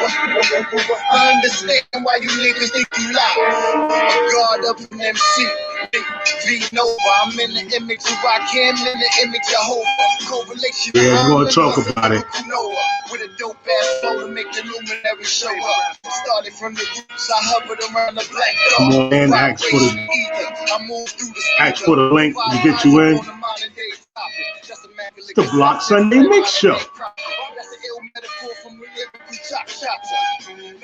I understand why you niggas think you lie. God up in MC. V-Nova, I'm in the image of Rakim, in the image of Jehovah. Correlation. Yeah, we're gonna talk about it. With a dope ass flow to make the luminary show up. Started from the roots, I hovered around the black dog. Come on in, ask for the link to get you in. It's the Block Sunday Mix Show.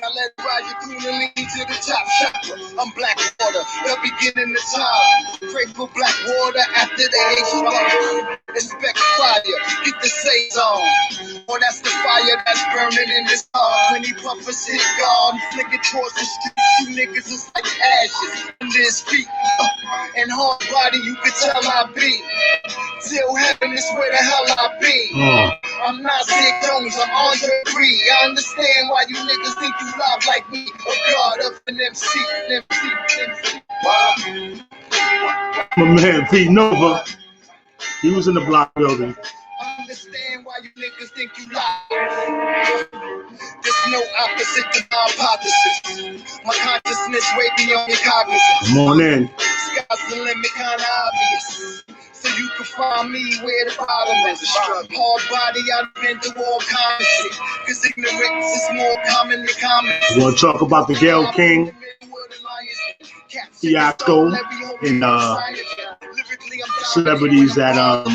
Now let it ride you through the lead to the top chopper. I'm black water, the beginning of time. Pray for black water after the age. Expect fire, get the sails on. Oh, that's the fire that's burning in this heart. When he puffers his gun, flick it towards the street. You niggas is like ashes under his feet. And hard body, you can tell I be. Till heaven is where the hell I be. I'm not Sid Jones, I'm Andre Reed. I understand why you niggas think you love like me. A God up in MC. My man V-Nova, he was in the Block building. I understand why you niggas think you lie. There's no opposite to my hypothesis. My consciousness way beyond your cognizance. Come on in. Sky's the limit, kinda obvious. So you can find me where the bottom is. Hard body, I've been through all kinds of shit. Cause ignorance is more common than common. We're gonna talk about the Gayle King fiasco and celebrities that are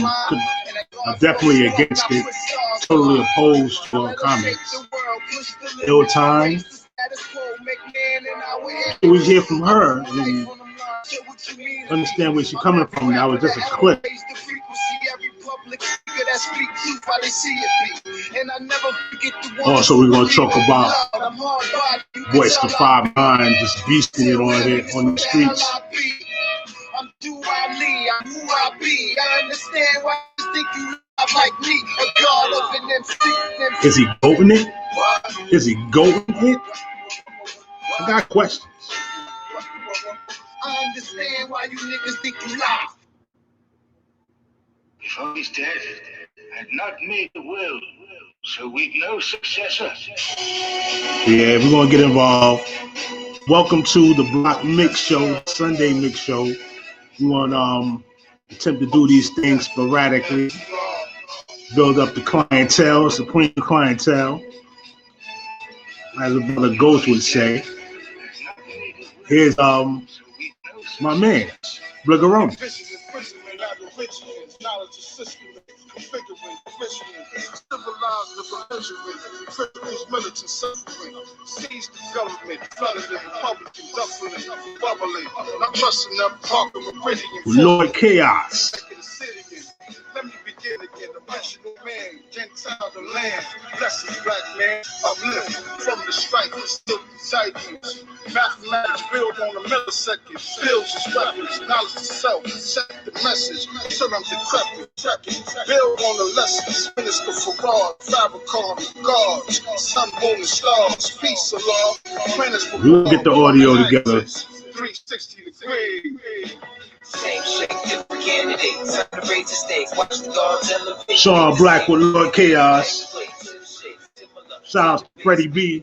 definitely against it, totally opposed to comments. Ill Time. We hear from her and understand where she's coming from. That was just a clip. Also, we're going to talk about Royce the 5'9", just beasting it on here on the streets. I'm who I be. I understand why you think you love like me. A God up in them. Is he going it? Is he going it? I got questions. I understand why you niggas think you lie. Before he's dead, had not made the will, so we've no successor. Yeah, we're gonna get involved. Welcome to the Block Mix Show, Sunday Mix Show. We want attempt to do these things sporadically, build up the clientele, supreme clientele, as a brother Ghost would say. Here's my man, Bligaroni. Civilized the belligerent, criminals, militant suffering, seized the government, flooded the Republican, duffering, bubbling, not trusting them, talking with Meridian. Lord Chaos. Let me begin again. Original man, Gentile the land. Blessed black man, uplift from the strife of still tidings. Mathematics build on a millisecond. Builds his weapons, knowledge itself. Set the message till I'm decrepit. Build on the lessons. Minister Farad, Farrakhan, gods, sun, moon, and stars. Peace, Allah. We'll get the audio together. 360 degrees. Same shit, different candidates. Time to raise the stakes. Watch the guards elevate. Sean Black with Lord Chaos. Shout out to Freddie B.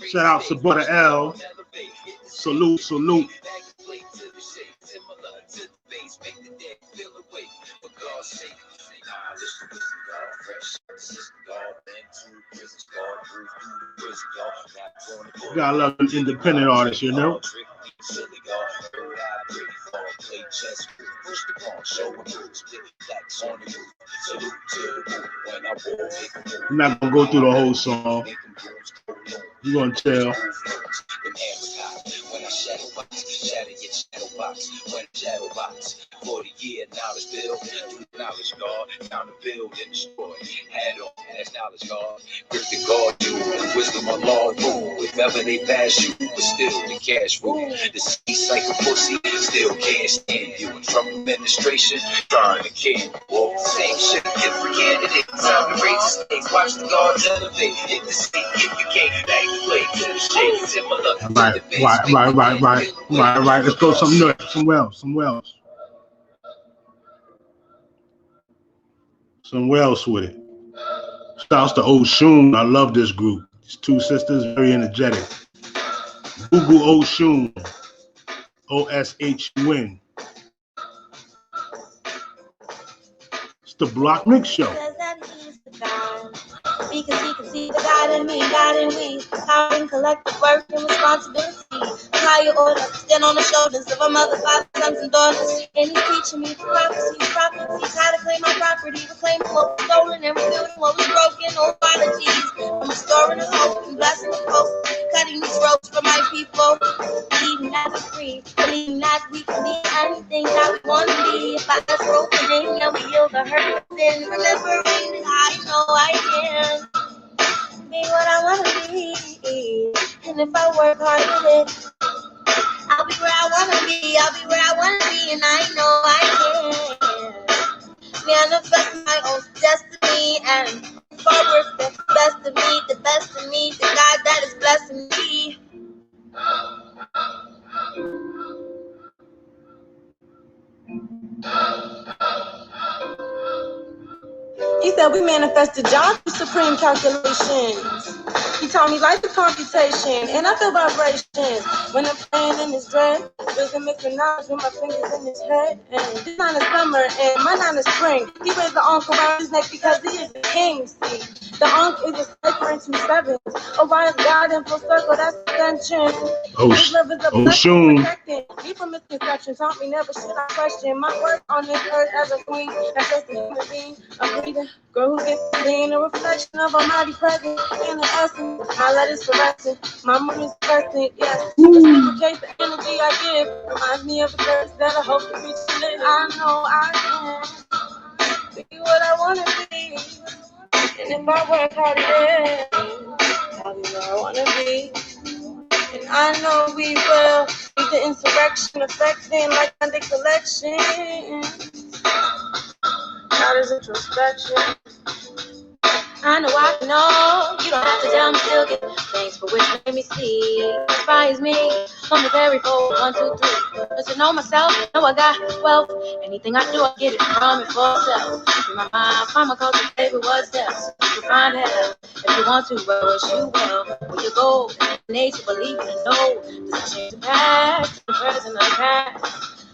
Shout out to Butter L. Salute, salute. You gotta love an independent artist, you know? I'm not gonna go through the whole song. You're gonna tell. For the year, knowledge build, do knowledge guard, down to build and destroy. Head on, that's knowledge guard. Grip the guard, you, wisdom of law rule. If ever they pass you, but still the cash rule. The seats like a pussy, still can't stand you. In Trump administration, trying to kill. Well, same shit, different candidate. Time to raise the stakes, watch the guards elevate. Hit the seat if you can't back the play to the shade. Similar. Right. Let's go somewhere else with it. Shouts to Oshun. I love this group. These two sisters, very energetic. Google Oshun. OSHUN. It's the Block Mix Show. Because he can see the God in me, God in we. Power and collective work and responsibility. Higher order, stand on the shoulders of a mother, father, sons, and daughters. And he's teaching me prophecies, how to claim my property, reclaiming what was stolen and rebuilding what was broken. No apologies. I'm restoring the hope and blessing the hope, cutting these ropes for my people. Believing that we're free, believing that we can be anything that we want to be. If I just opening and we heal the hurt, then remembering that I know I can be what I want to be. And if I work hard at it, I'll be where I want to be. I'll be where I want to be, and I know I can manifest my own destiny and forward the best of me, the God that is blessing me. He said we manifested John's supreme calculations. He taught me life is computation, and I feel vibrations when I'm playing in his dread. There's a mix of knowledge with my fingers in his head. And this nine is summer, and my nine is spring. He wears the ankh around his neck because he is the king. See, the ankh is a cipher in 2 sevens. Orion God in full circle, that's ascension. His love is a blessing, protecting me from misconceptions. Taught me never should I question my work on this earth as a queen. That's just a human being, a breathing girl who gets being a reflection of Almighty presence in the essence. My letters fluorescent, my moon is crescent, yes. Reciprocate the energy I give. Reminds me of the curse that I hope to reach in it. I know I can be what I want to be. And if I work hard at it, I'll be where I want to be. And I know we will beat the insurrection, affecting like Sunday collection. Not as introspection. I know you don't have to tell me still get thanks for which made me see. Inspires me from the very bold 1, 2, 3. But to know myself, know I got wealth. Anything I do, I get it from it for self. In my mind, find my culture, favorite what's else. You can find hell if you want to, well, wish you well. Where you go, nature, believe and know. Does it change the past, the present, or the past?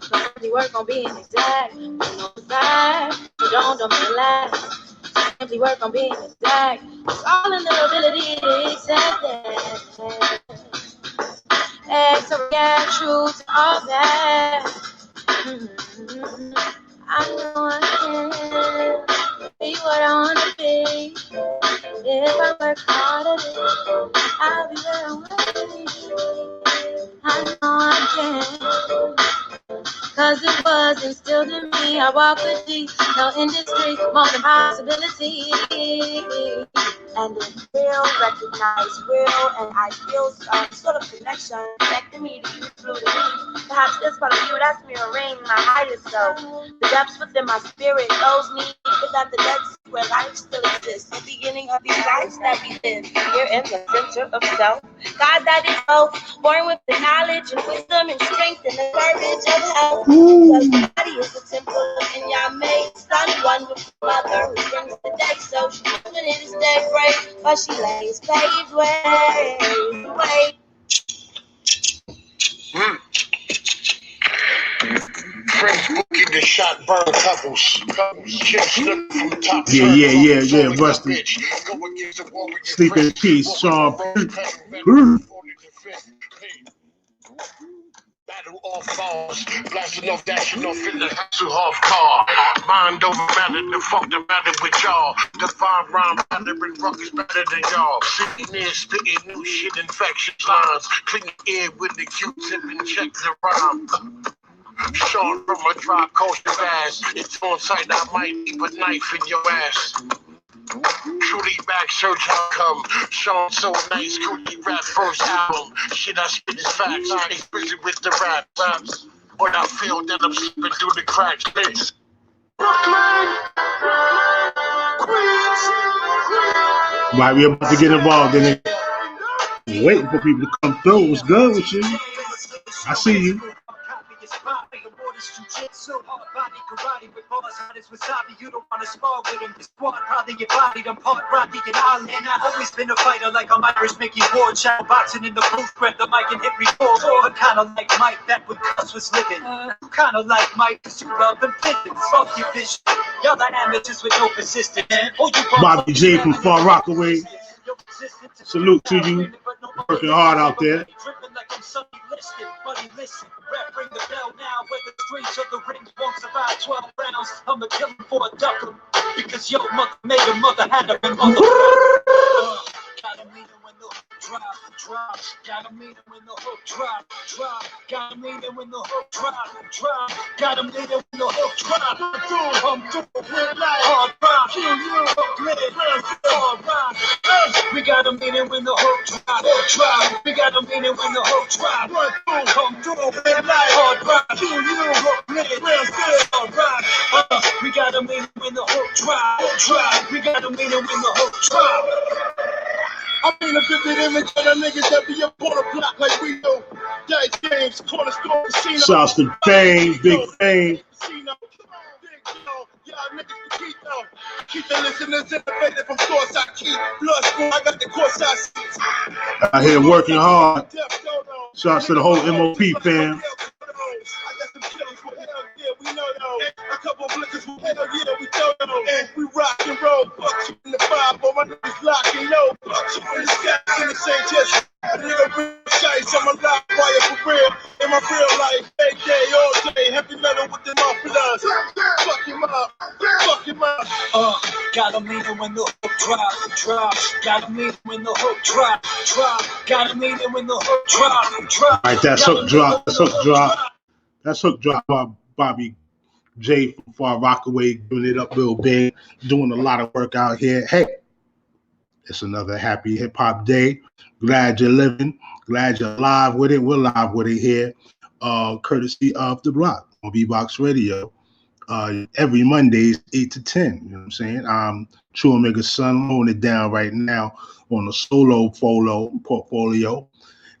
Simply work on being exact. You know the fact, so don't relax. Simply work on being exact. It's all in the ability to accept that. And to react true to all that. I know I can be what I want to be. If I work hard at it, I'll be where I want to be. I know I can. Cause it was instilled in me. I walk with G, no industry, more than possibility. And it's real, recognize real, and I feel some sort of connection connecting me to you through the week. Perhaps this part of you that's mirroring my higher self. The depths within my spirit knows me. Is at the Dead Sea where life still exists. The beginning of these lives that we live. Here in the center of self. God that is both, born with the knowledge and wisdom and strength and the courage of health. Because the body is the temple of Yahweh, son, one with the mother who brings the day. So she when it is daybreak, but she lays paved way. Prince Bookie the shot burn couples. Chicks slip from the top. Yeah, Rusty. Sleep in peace, Sean. Battle off bars, blasting off, dashing off in the Hasselhoff car. Mind over matter, the fuck the matter with y'all. Divine rhyme, pattern rock is better than y'all. Sitting there, spitting new shit, infectious lines. Clean ear with the Q-tip and check the rhyme. Sean from a dry coastal ass. It's on sight, I might leave a knife in your ass. Truly back search how come. Sean so nice, Cootie rap first album. Shit I spit is facts. I ain't busy with the raps. But I feel that I'm slipping through the cracks. Bitch. Right, we're about to get involved in it. Waiting for people to come through. What's good with you? I see you. is jujitsu, hard body karate with bars hot as wasabi. You don't wanna spar with him. The squad probably get bodied. I'm part Rocky and Ollie, and I've always been a fighter like I'm Irish Mickey Ward. Shadow boxing in the booth, grab the mic and hit record. But kinda like Mike, that when Gus was living. Kinda like Mike, cause you love them pigeons. Fuck your vision. Y'all are amateurs with no persistence. Bobby J from Far Rockaway. Salute to you. Working hard out there. Ring the bell now, where the streets of the rings won't survive 12 rounds. I'm a killer for a ducker. Because your mother made a mother had a mother. Gotta meet her when the hook drop. Gotta meet her when the hook drop. Gotta meet her when the hook drop. Gotta meet her when the hook drop. I'm through with life. Hard rock. Kill you. Hard rock. We gotta meet her when the hook drop. We gotta meet her when the hook drop. Come through with life. Hard rock. Kill you. Hard rock. We gotta meet her when the hook drop. We gotta meet her when the hook drop. I mean a vivid image of the niggas that be up on the block like we do. Dice games, corner store, casino. Shouts to Fame, Big Fame. Keep the listeners innovative from source I keep. Blood school, I got the course I see. Out here working hard. Shouts to the whole MOP fam. We know though. A couple blickers, hell yeah, we know though. And we rock and roll, fuck you in the vibe, but my niggas lock and low. Fuck you in the sky, in the same chest. Nigga, real shites, I'm a live wire for real. In my real life, every day, all day, heavy metal with the mufflers. Fuck him up, fuck him up. Gotta meet her when the hook drop. Gotta meet her when the hook drop. Gotta meet her when the hook drop. Alright, that's hook drop. That's hook drop by Bobby J from Far Rockaway, doing it up real big, doing a lot of work out here. Hey, it's another happy hip hop day. Glad you're living. Glad you're live with it. We're live with it here, courtesy of The Block on B-Box Radio. Every Mondays, 8 to 10. You know what I'm saying? I'm True Omega Son, holding it down right now on the solo portfolio.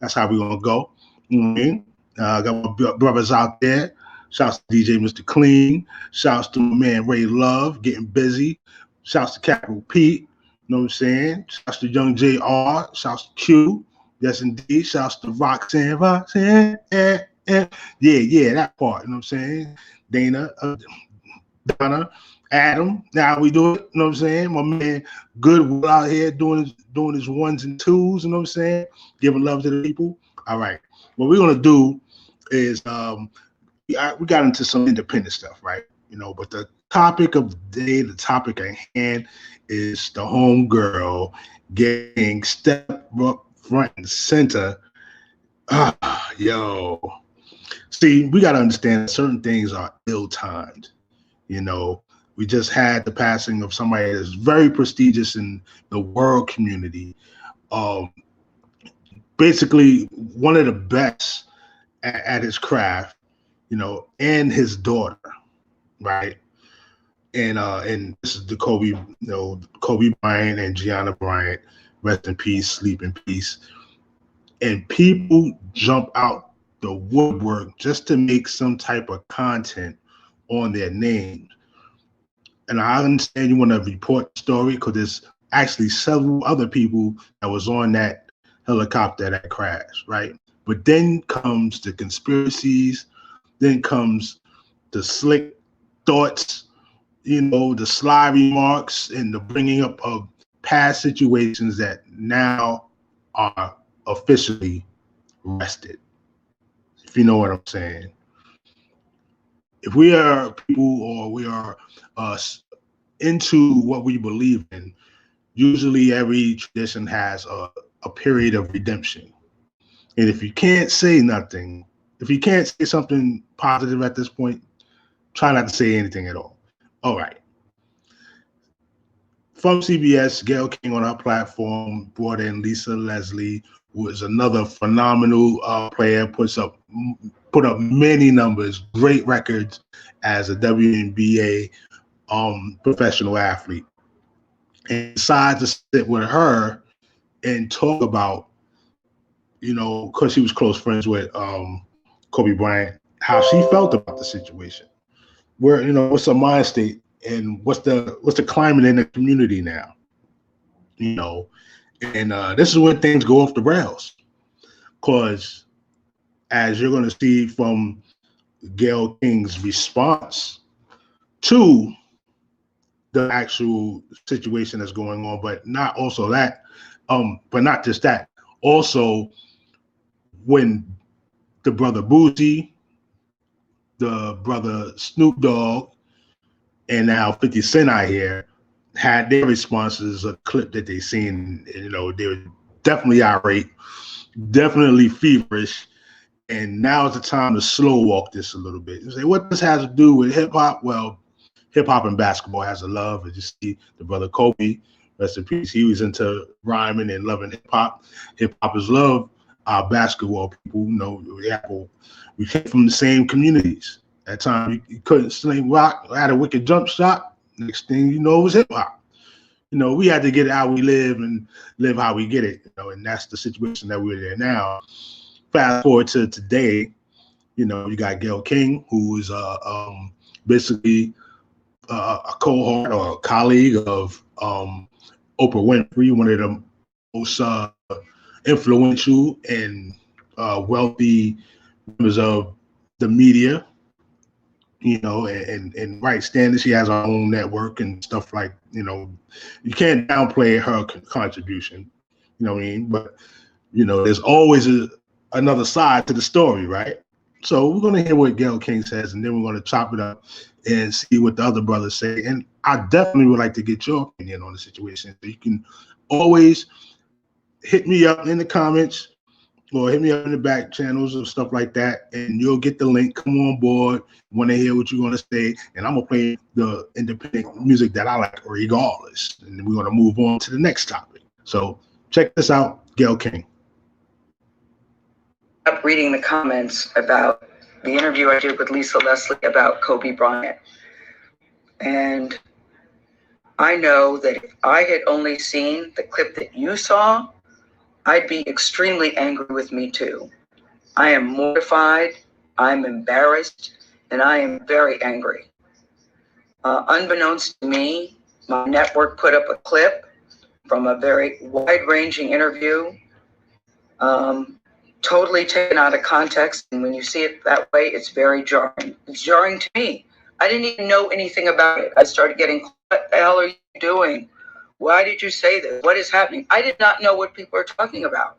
That's how we're going to go. You know what I mean? I got my brothers out there. Shouts to DJ Mr. Clean. Shouts to my man Ray Love, getting busy. Shouts to Capital Pete. You know what I'm saying? Shouts to Young JR. Shouts to Q. Yes, indeed. Shouts to Roxanne. Yeah, that part. You know what I'm saying? Dana, Donna, Adam. Now we do it. You know what I'm saying? My man Goodwill out here doing his ones and twos. You know what I'm saying? Giving love to the people. All right. What we're going to do is we got into some independent stuff, right? You know, but the topic of the day, the topic at hand is the homegirl getting stepped up front and center. See, we got to understand certain things are ill-timed. You know, we just had the passing of somebody that's very prestigious in the world community. Basically, one of the best at his craft, you know, and his daughter, right? And this is the Kobe Bryant and Gianna Bryant, rest in peace, sleep in peace. And people jump out the woodwork just to make some type of content on their names. And I understand you want to report the story because there's actually several other people that was on that helicopter that crashed, right? But then comes the conspiracies, then comes the slick thoughts, you know, the sly remarks and the bringing up of past situations that now are officially rested, if you know what I'm saying. If we are people or we are into what we believe in, usually every tradition has a period of redemption. And if you can't say nothing, if you can't say something positive at this point, try not to say anything at all. All right. From CBS, Gayle King on her platform brought in Lisa Leslie, who is another phenomenal player, put up many numbers, great records as a WNBA professional athlete. And decided to sit with her and talk about, you know, because she was close friends with Kobe Bryant, how she felt about the situation. Where, you know, what's her mind state and what's the climate in the community now, you know, and this is when things go off the rails, because as you're going to see from Gayle King's response to the actual situation that's going on, but not also that, but not just that, also when the brother Boosie, the brother Snoop Dogg, and now 50 Cent out here had their responses, a clip that they seen, you know, they were definitely irate, definitely feverish. And now is the time to slow walk this a little bit. You say, what this has to do with hip hop? Well, hip hop and basketball has a love. As you see, the brother Kobe, rest in peace, he was into rhyming and loving hip hop. Hip hop is love. Our basketball people, you know, we came from the same communities. At time you couldn't sling rock, had a wicked jump shot. Next thing you know, it was hip hop. You know, we had to get how we live and live how we get it. You know, and that's the situation that we're in now. Fast forward to today, you know, you got Gayle King, who is basically a cohort or a colleague of Oprah Winfrey, one of the most influential and wealthy members of the media, you know, and right standing. She has her own network and stuff like, you know, you can't downplay her contribution, you know what I mean? But, you know, there's always another side to the story, right? So we're going to hear what Gayle King says, and then we're going to chop it up and see what the other brothers say. And I definitely would like to get your opinion on the situation. So you can always hit me up in the comments or hit me up in the back channels or stuff like that, and you'll get the link. Come on board. Want to hear what you're going to say, and I'm going to play the independent music that I like regardless. And then we're going to move on to the next topic. So check this out, Gayle King. Up reading the comments about the interview I did with Lisa Leslie about Kobe Bryant. And I know that if I had only seen the clip that you saw, I'd be extremely angry with me too. I am mortified, I'm embarrassed, and I am very angry. Unbeknownst to me, my network put up a clip from a very wide-ranging interview, totally taken out of context. And when you see it that way, it's very jarring. It's jarring to me. I didn't even know anything about it. I started getting, what the hell are you doing? Why did you say this? What is happening? I did not know what people are talking about.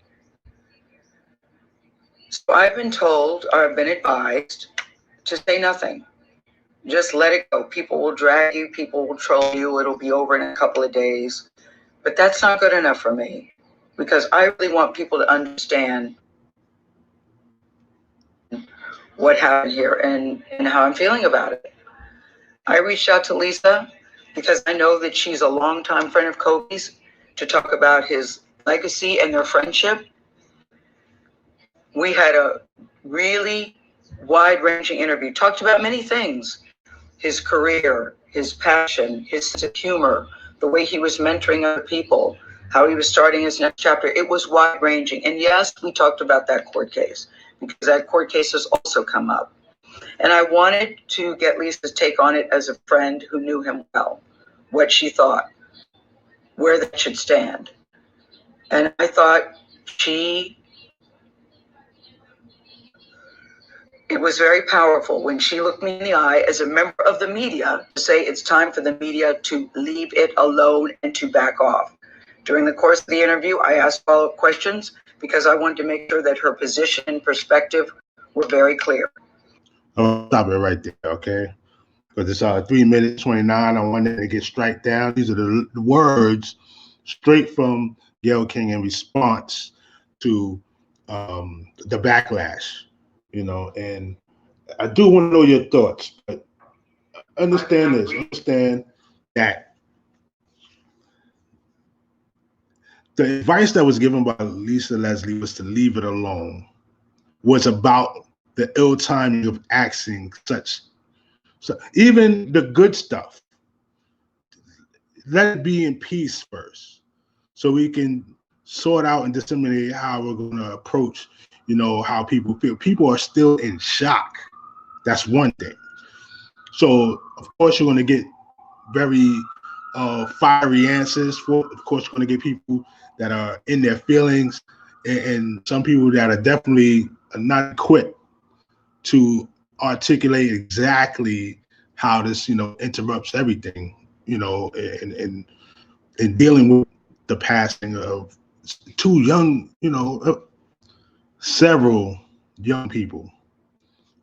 So I've been told, or I've been advised to say nothing. Just let it go. People will drag you. People will troll you. It'll be over in a couple of days. But that's not good enough for me, because I really want people to understand what happened here and how I'm feeling about it. I reached out to Lisa because I know that she's a longtime friend of Kobe's, to talk about his legacy and their friendship. We had a really wide-ranging interview, talked about many things: his career, his passion, his sense of humor, the way he was mentoring other people, how he was starting his next chapter. It was wide-ranging. And yes, we talked about that court case, because that court case has also come up. And I wanted to get Lisa's take on it as a friend who knew him well, what she thought, where that should stand. And I thought it was very powerful when she looked me in the eye as a member of the media to say it's time for the media to leave it alone and to back off. During the course of the interview, I asked follow-up questions because I wanted to make sure that her position and perspective were very clear. I'll stop it right there, okay? Because it's 3 minutes 29. I wanted to get strike down. These are the words straight from Gayle King in response to the backlash, you know. And I do want to know your thoughts, but understand this. Understand that the advice that was given by Lisa Leslie was to leave it alone, was about the ill timing of acting such. So even the good stuff, let it be in peace first, so we can sort out and disseminate how we're going to approach, you know, how people feel. People are still in shock. That's one thing. So of course you're going to get very fiery answers. Of course, you're going to get people that are in their feelings, and some people that are definitely not equipped to articulate exactly how this, interrupts everything, and dealing with the passing of two young, several young people.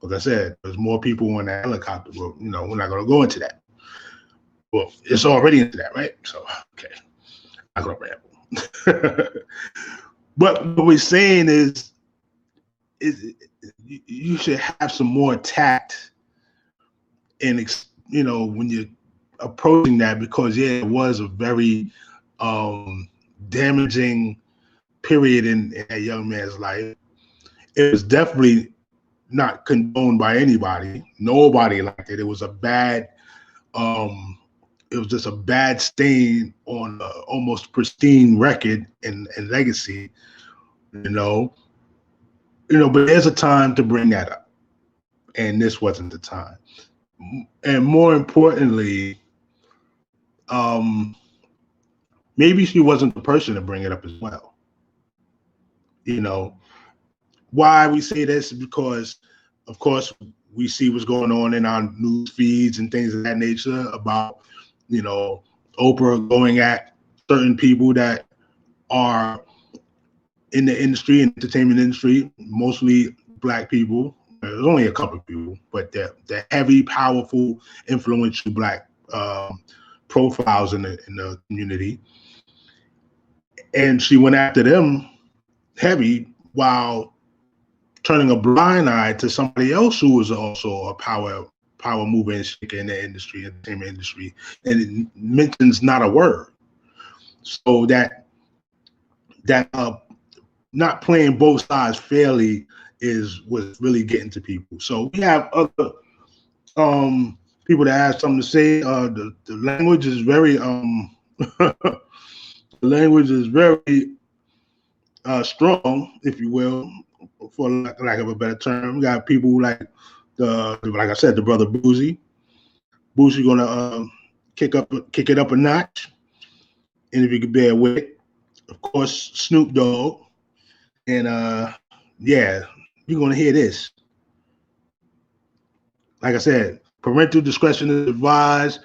Like I said, there's more people on that helicopter. Well, we're not going to go into that. Well, it's already into that, right? So, okay, I'm going to ramble. But what we're saying is you should have some more tact in, when you're approaching that, because, it was a very damaging period in that young man's life. It was definitely not condoned by anybody. Nobody liked it. It was a bad, it was just a bad stain on an almost pristine record and legacy, but there's a time to bring that up, and this wasn't the time. And more importantly, maybe she wasn't the person to bring it up as well. Why we say this is because, of course, we see what's going on in our news feeds and things of that nature about, Oprah going at certain people that are in the industry, entertainment industry, mostly Black people. There's only a couple of people, but they're heavy, powerful, influential Black profiles in the community. And she went after them heavy while turning a blind eye to somebody else who was also a power mover and shaker in the industry, entertainment industry, and it mentions not a word. So that not playing both sides fairly was really getting to people. So we have other people that have something to say. The language is very the language is very strong, if you will, for lack of a better term. We got people like like I said, the brother Boosie. Boosie gonna kick it up a notch, and if you could bear with it, of course, Snoop Dogg, and you're gonna hear this. Like I said, parental discretion is advised.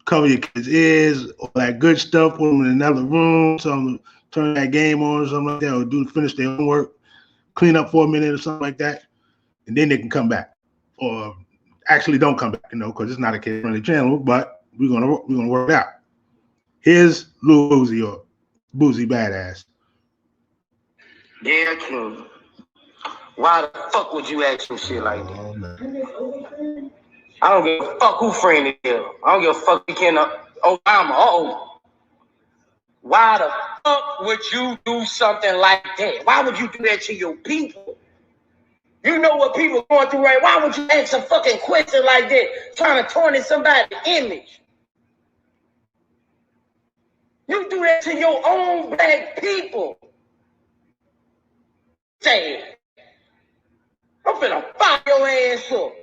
Cover your kids' ears, all that good stuff. Put them in another room, turn that game on or something like that, or finish their homework, clean up for a minute or something like that, and then they can come back, or actually don't come back, because it's not a kid-friendly channel. But we're gonna work it out. Here's Lil Uzi, or Boosie Badass. Yeah, King. Why the fuck would you ask some shit like that? Man. I don't give a fuck who friend it is. I don't give a fuck if you can Obama. Why the fuck would you do something like that? Why would you do that to your people? You know what people are going through, right? Why would you ask a fucking question like that, trying to tarnish somebody's image? You do that to your own Black people. Say it. I'm finna fire your ass up.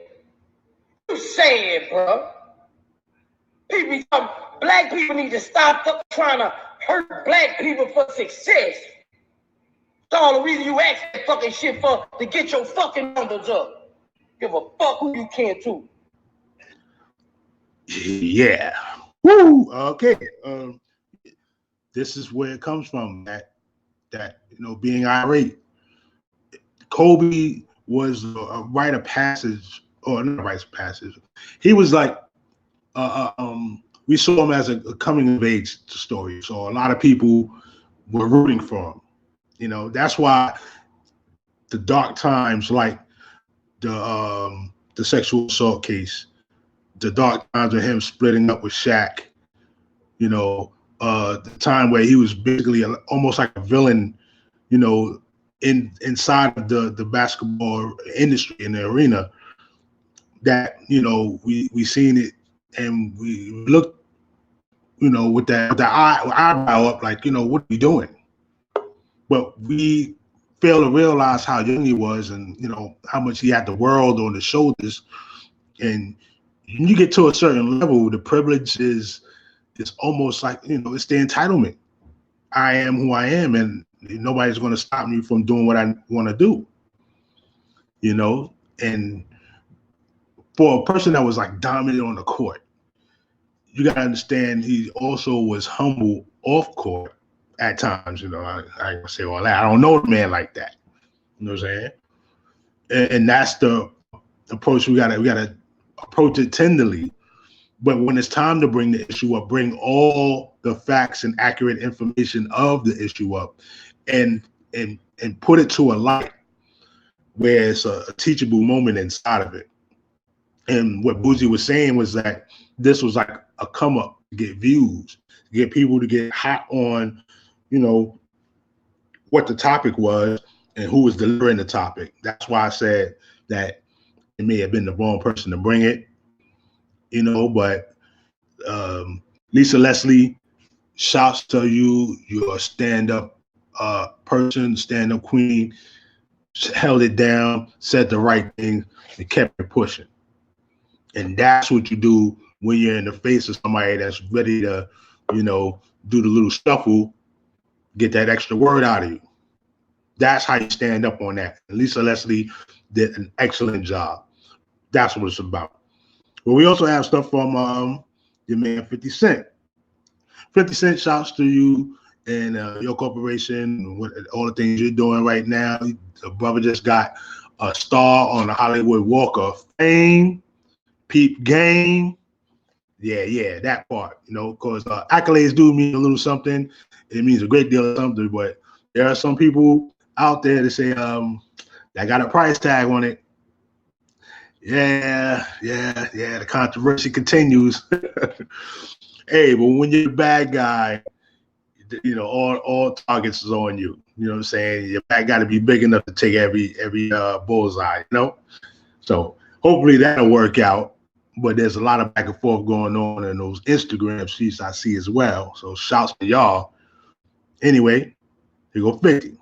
You say it, bro. Black people need to stop trying to hurt Black people for success. That's all the reason you ask that fucking shit for, to get your fucking numbers up. Give a fuck who you can too. Yeah. Woo. Okay. This is where it comes from. That being irate. Kobe was a rite of passage, or not a rite of passage. He was like, we saw him as a coming of age story. So a lot of people were rooting for him. That's why the dark times, like the sexual assault case, the dark times of him splitting up with Shaq, the time where he was basically almost like a villain, inside of the basketball industry, in the arena, that we seen it, and we looked with the eyebrow up, like, what are we doing? But we fail to realize how young he was, and you know how much he had the world on his shoulders. And when you get to a certain level, the privilege is almost like, you know, it's the entitlement. I am who I am, and nobody's going to stop me from doing what I want to do. You know, and for a person that was like dominant on the court, you got to understand he also was humble off court at times. You know, I ain't gonna say all that. I don't know a man like that. You know what I'm saying? And that's the approach we gotta approach it tenderly. But when it's time to bring the issue up, bring all the facts and accurate information of the issue up, and put it to a light where it's a teachable moment inside of it. And what Boosie was saying was that this was like a come up to get views, to get people to get hot on, you know, what the topic was and who was delivering the topic. That's why I said that it may have been the wrong person to bring it, you know, but Lisa Leslie, shouts to you. You're a stand-up person, stand-up queen, held it down, said the right thing, and kept it pushing. And that's what you do when you're in the face of somebody that's ready to, you know, do the little shuffle, get that extra word out of you. That's how you stand up on that. And Lisa Leslie did an excellent job. That's what it's about. But we also have stuff from your man 50 Cent. 50 Cent, shouts to you and your corporation, all the things you're doing right now. The brother just got a star on the Hollywood Walk of Fame. Peep game. Yeah, that part, you know, because accolades do mean a little something. It means a great deal of something, but there are some people out there that say that got a price tag on it. Yeah, the controversy continues. Hey, but when you're the bad guy, you know, all targets is on you. You know what I'm saying? Your bag got to be big enough to take every bullseye, you know? So hopefully that'll work out. But there's a lot of back and forth going on in those Instagram sheets I see as well. So shouts to y'all. Anyway, here go 50.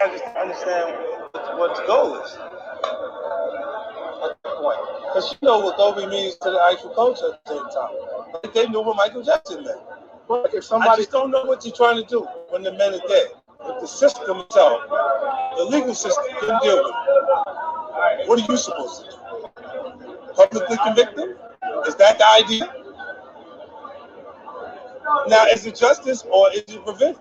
I just understand what the goal is. Because you know what Kobe means to the actual culture at the same time. Like they knew what Michael Jackson meant. But if somebody, I just don't know what you're trying to do when the men are dead. If the system itself, the legal system, couldn't deal with it, what are you supposed to do? Publicly convict them? Is that the idea? Now, is it justice or is it revenge?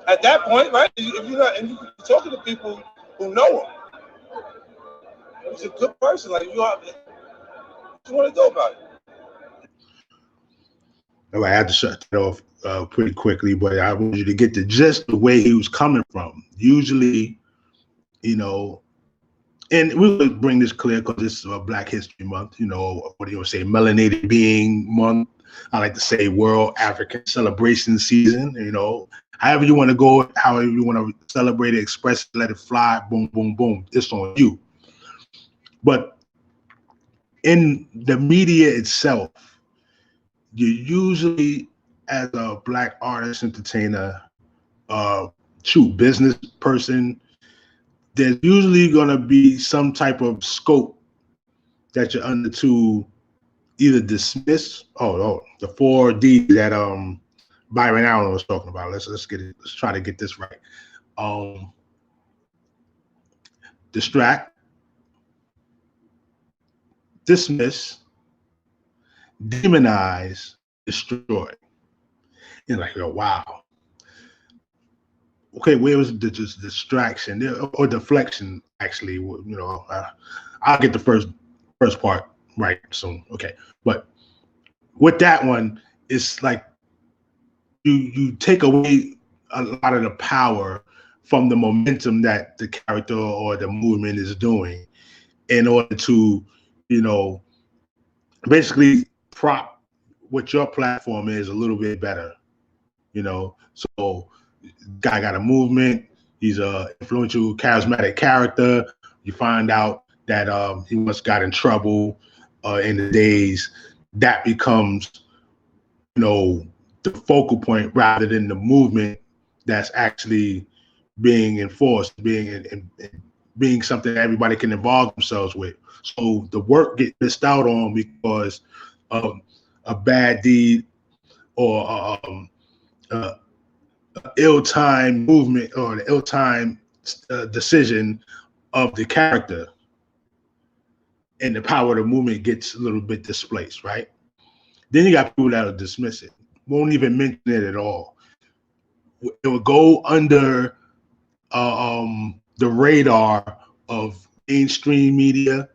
At that point, right? If you're not, and you're talking to people who know him, he's a good person. Like you are, what you want to do about it? All right, I had to shut that off pretty quickly, but I want you to get the gist, the way he was coming from. Usually, you know, and we will bring this clear because this is Black History Month, you know, what do you want to say, Melanated Being Month. I like to say World African Celebration Season, you know, however you want to go, however you want to celebrate it, express it, let it fly, boom, boom, boom, it's on you. But in the media itself, you usually, as a Black artist, entertainer, true business person, there's usually going to be some type of scope that you're under to either dismiss. The 4D that Byron Allen was talking about. Let's get it. Let's try to get this right. Distract, dismiss, demonize, destroy. You're like, oh, wow. Okay, where was the distraction or deflection? Actually, you know, I'll get the first part right soon. Okay, but with that one, it's like you take away a lot of the power from the momentum that the character or the movement is doing in order to, you know, basically prop what your platform is a little bit better, you know. So guy got a movement, he's a influential, charismatic character. You find out that he once got in trouble in the days. That becomes, you know, the focal point rather than the movement that's actually being enforced, being something that everybody can involve themselves with. So the work gets missed out on because of a bad deed or ill-timed movement or an ill-timed decision of the character, and the power of the movement gets a little bit displaced, right? Then you got people that'll dismiss it, won't even mention it at all. It will go under the radar of mainstream media,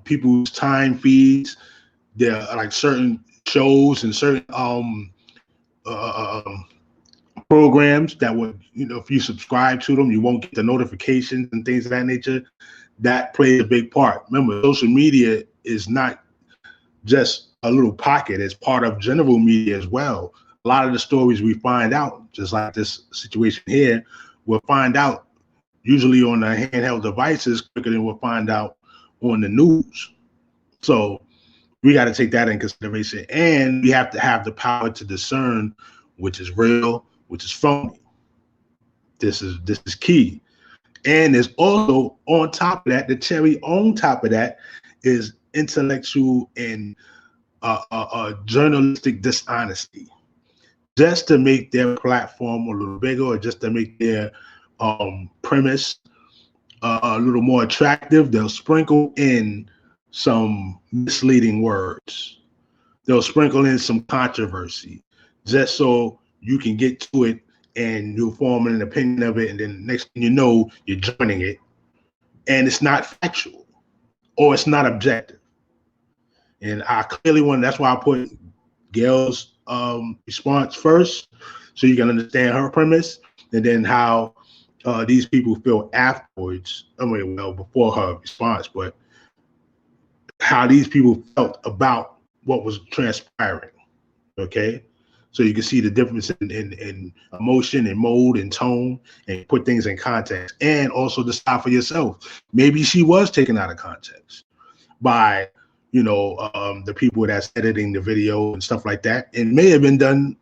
people's time feeds. There are like certain shows and certain programs that would, if you subscribe to them, you won't get the notifications and things of that nature. That plays a big part. Remember, social media is not just a little pocket. It's part of general media as well. A lot of the stories we find out, just like this situation here, we'll find out usually on the handheld devices quicker than we'll find out on the news. So we got to take that in consideration, and we have to have the power to discern which is real, which is phony. This is key. And there's also, on top of that, the cherry on top of that is intellectual and journalistic dishonesty, just to make their platform a little bigger, or just to make their premise a little more attractive. They'll sprinkle in some misleading words. They'll sprinkle in some controversy, just so you can get to it and you'll form an opinion of it, and then next thing you know, you're joining it, and it's not factual or it's not objective. And I clearly that's why I put Gail's response first, so you can understand her premise, and then how these people feel afterwards. I mean, well, before her response, but how these people felt about what was transpiring. Okay, so you can see the difference in emotion and mode and tone, and put things in context, and also decide for yourself. Maybe she was taken out of context by the people that's editing the video and stuff like that. It may have been done,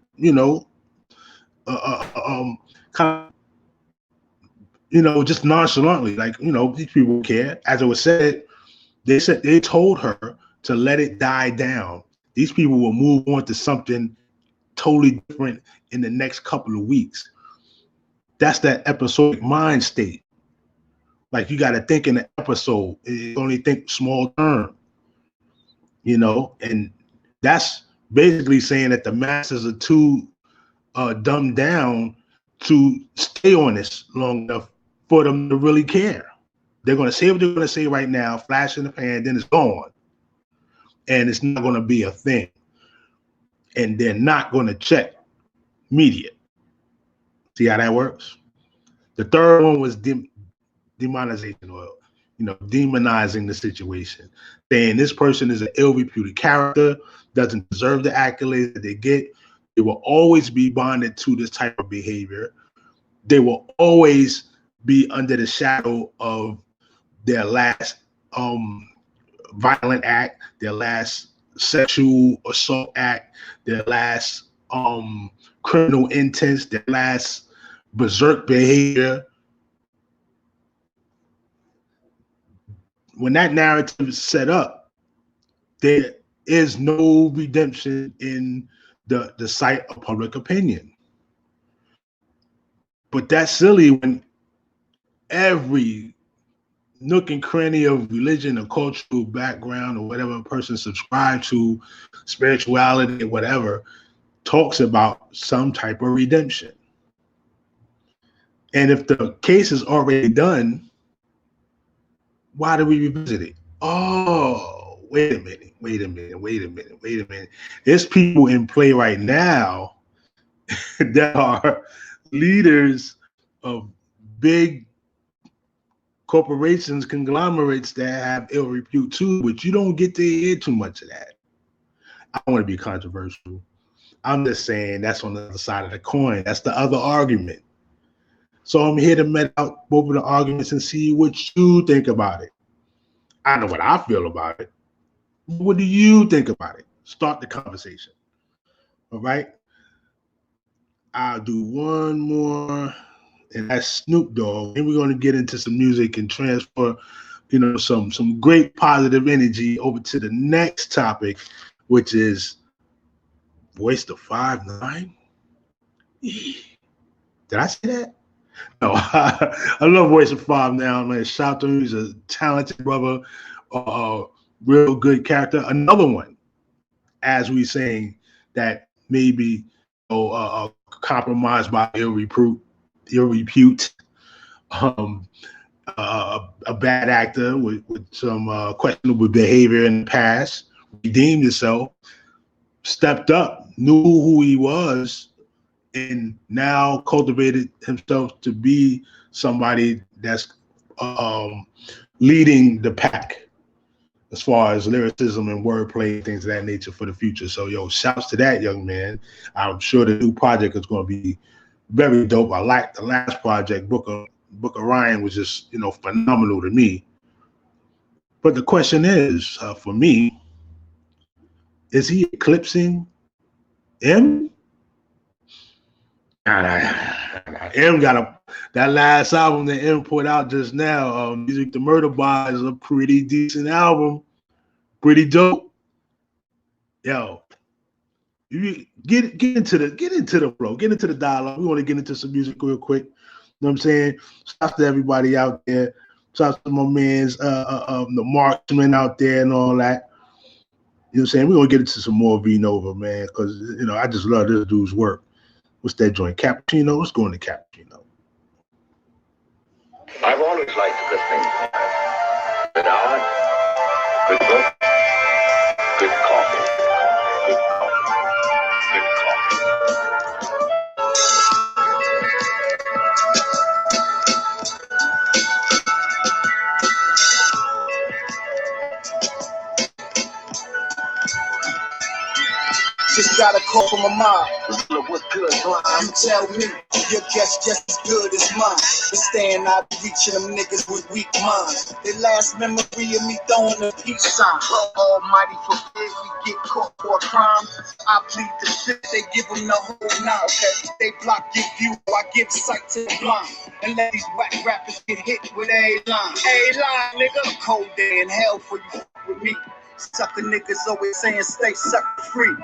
kind of, just nonchalantly, like, these people care. As it was said, they told her to let it die down. These people will move on to something totally different in the next couple of weeks. That's that episodic mind state. Like, you got to think in an episode. You only think small term, and that's basically saying that the masses are too dumbed down to stay on this long enough for them to really care. They're going to say what they're going to say right now, flash in the pan, then it's gone. And it's not going to be a thing. And they're not going to check media. See how that works? The third one was demonization, or demonizing the situation, saying this person is an ill-reputed character, doesn't deserve the accolades that they get. They will always be bonded to this type of behavior. They will always be under the shadow of their last violent act, their last sexual assault act, their last criminal intents, their last berserk behavior. When that narrative is set up, there is no redemption in the sight of public opinion. But that's silly when every nook and cranny of religion or cultural background or whatever a person subscribes to, spirituality or whatever, talks about some type of redemption. And if the case is already done, why do we revisit it? Oh, wait a minute. There's people in play right now that are leaders of big corporations, conglomerates that have ill repute too, but you don't get to hear too much of that. I don't want to be controversial. I'm just saying that's on the other side of the coin. That's the other argument. So I'm here to met out both of the arguments and see what you think about it. I know what I feel about it. What do you think about it? Start the conversation. All right. I'll do one more and that's Snoop Dogg. And we're going to get into some music and transfer, you know, some great positive energy over to the next topic, which is Voice the 5'9". Did I say that? No, I love Voice of 5'9", man. Shout out to him. He's a talented brother, real good character. Another one, as we saying, that maybe compromised by ill repute, a bad actor with some questionable behavior in the past, redeemed himself, stepped up, knew who he was, and now cultivated himself to be somebody that's leading the pack as far as lyricism and wordplay, things of that nature for the future. So, yo, shouts to that young man. I'm sure the new project is going to be very dope. I like the last project, Book of Ryan, was just, you know, phenomenal to me. But the question is, for me, is he eclipsing M? M got that last album that M put out just now, Music to Murder By, is a pretty decent album, pretty dope. Yo, you get into the dialogue. We want to get into some music real quick. You know what I'm saying? Shout out to everybody out there. Shout out to my man's the Marksman out there and all that. You know what I'm saying? We're gonna get into some more V Nova, man, because you know I just love this dude's work. What's that joint? Cappuccino? Let's go into Cappuccino. I've always liked good things. Good art, good book, good coffee. Good coffee. Good coffee. Just got a call from my mom. What's good, you tell me your guess just as good as mine. But staying out of reach of them niggas with weak minds. Their last memory of me throwing a peace sign. Almighty forbid we get caught for a crime. I plead the fifth, they give them the whole nine. Okay? They block your view, I give sight to the blind. And let these whack rappers get hit with a line. A line, nigga. A cold day in hell for you with me. Sucker niggas always saying stay sucker free.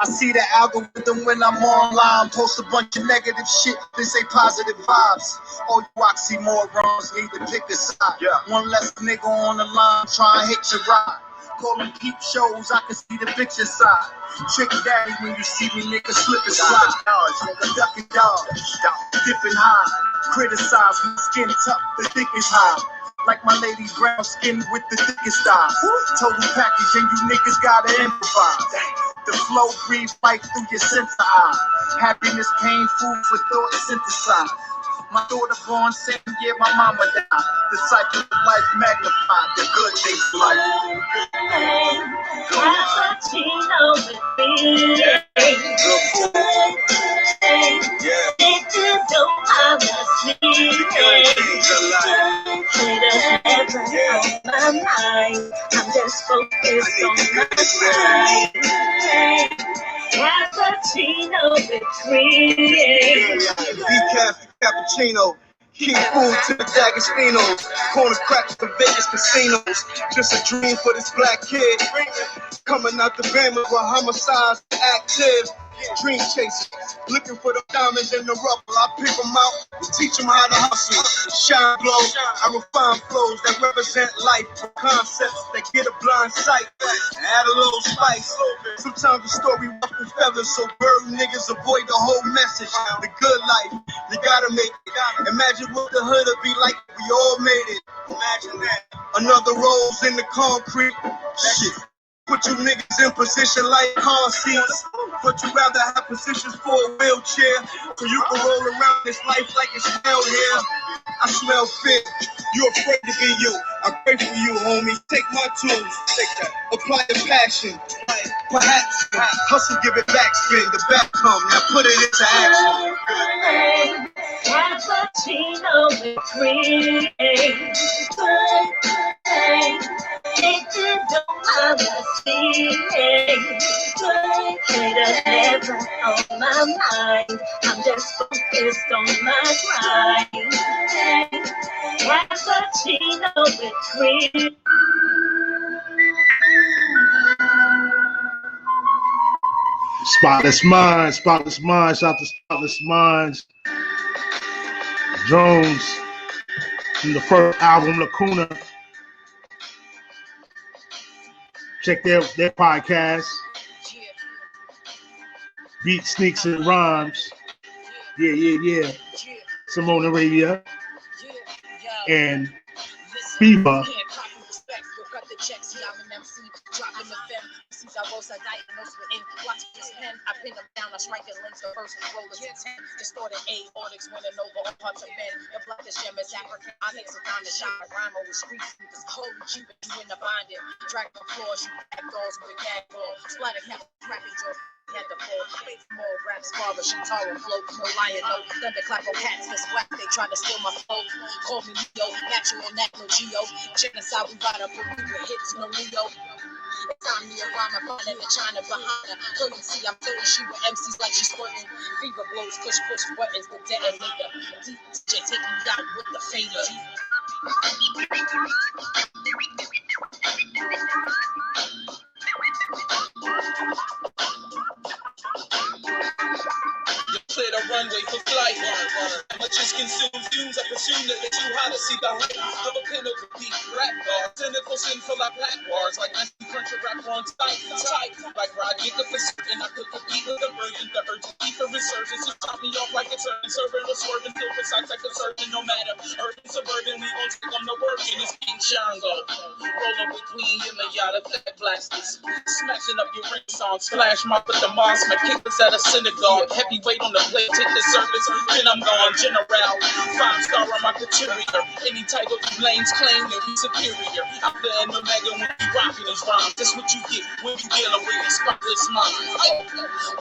I see the algorithm when I'm online. Post a bunch of negative shit, they say positive vibes. All you oxymorons need to pick a side. One less nigga on the line try and hit your ride. Call them peep shows, I can see the bitch inside. Trick daddy when you see me, nigga, slip and slide. Duck and dodge, dipping high. Criticize, my skin tough, the thick is high. Like my lady brown skin with the thickest eyes. Total package and you niggas gotta improvise. The flow breathe right through your center eye. Happiness, pain, food for thought synthesized. My daughter born same year my mama died. The cycle of life magnified. The good things of life. Cappuccino with me. Bitches know I was on my mind. I'm just focused on my mind. Cappuccino with cream. Decaf cappuccino. King food to the D'Agostino's. Corner cracks to Vegas casinos. Just a dream for this black kid. Coming out the Bama with homicides active. Dream chasing, looking for the diamonds in the rubble. I pick them out and teach them how to hustle. Shine glow, I refine flows that represent life. Concepts that get a blind sight. Add a little spice. Sometimes the story ruffles feathers, so bird niggas avoid the whole message. The good life, you gotta make it. Imagine what the hood would be like if we all made it. Imagine that. Another rose in the concrete. Shit. Put you niggas in position like car seats. But you rather have positions for a wheelchair, so you can roll around this life like it's hell here. I smell fear. You're afraid to be you. I pray for you, homie. Take my tools. Take that. Apply the passion. Perhaps hustle, give it back, spin. The back come. Now put it into action. Cappuccino with cream. Bitches don't have a seeing. Good heaven on my mind. I'm just focused focused on my grind. Cappuccino with cream. Spotless Minds, Spotless Minds, shout to Spotless Minds. Drones from the first album, Lacuna. Check their podcast. Beat Sneaks and Rhymes. Yeah. Simone Arabia. And FIBA. I rose, I diagnosed with ink. Watch this pen, I pin them down, I strike it links. The first rollers of 10. Distorted A, audits winning over all parts of men. The blackest gem is African onyx, a diamond shot, a rhyme over street sweepers. Cold, cheap, you in the bonded. Drag the floors, you back doors with a gag ball. Splatter cap, cracking jaw. Had the fall, more raps, father, Shintaro flow, no lion, no thunderclap on cats, that's whack, they try to steal my flow. Call me Leo, natural, Geo. Genocide, we ride up with hits, no Leo. It's time me a rhyme, I'm in the China behind her. Couldn't see, I'm flirting, she with MCs like she's squirting. Fever blows, push buttons, the detonator. DJ taking me out with the fader. Clear the runway for flight. Amateurs consume fumes. I presume that they're too hot to see the height of a pin of a deep rap bar. Cynical, sinful, I pack bars like anti-crunch rap on tight. Like Rod Giga for certain. I cook a beat with a version. The urge to keep a resurgence. You top me off like it's urban. Serving or swerving. Still precise like a surgeon. No matter. Urban, suburban. We gon' take on the work. And it's King Shango. Rolling with Queen Yada Fat Blasters. Smashing up your ring songs. Flash mob with the moss. My kickers at a synagogue. Heavyweight on the plate, take the service, then I'm gone. General, 5-star on my criteria. Any title you lanes claim that we superior. I'm the Omega when we rockin' these rhymes. That's what you get when you dealing with these spotless minds.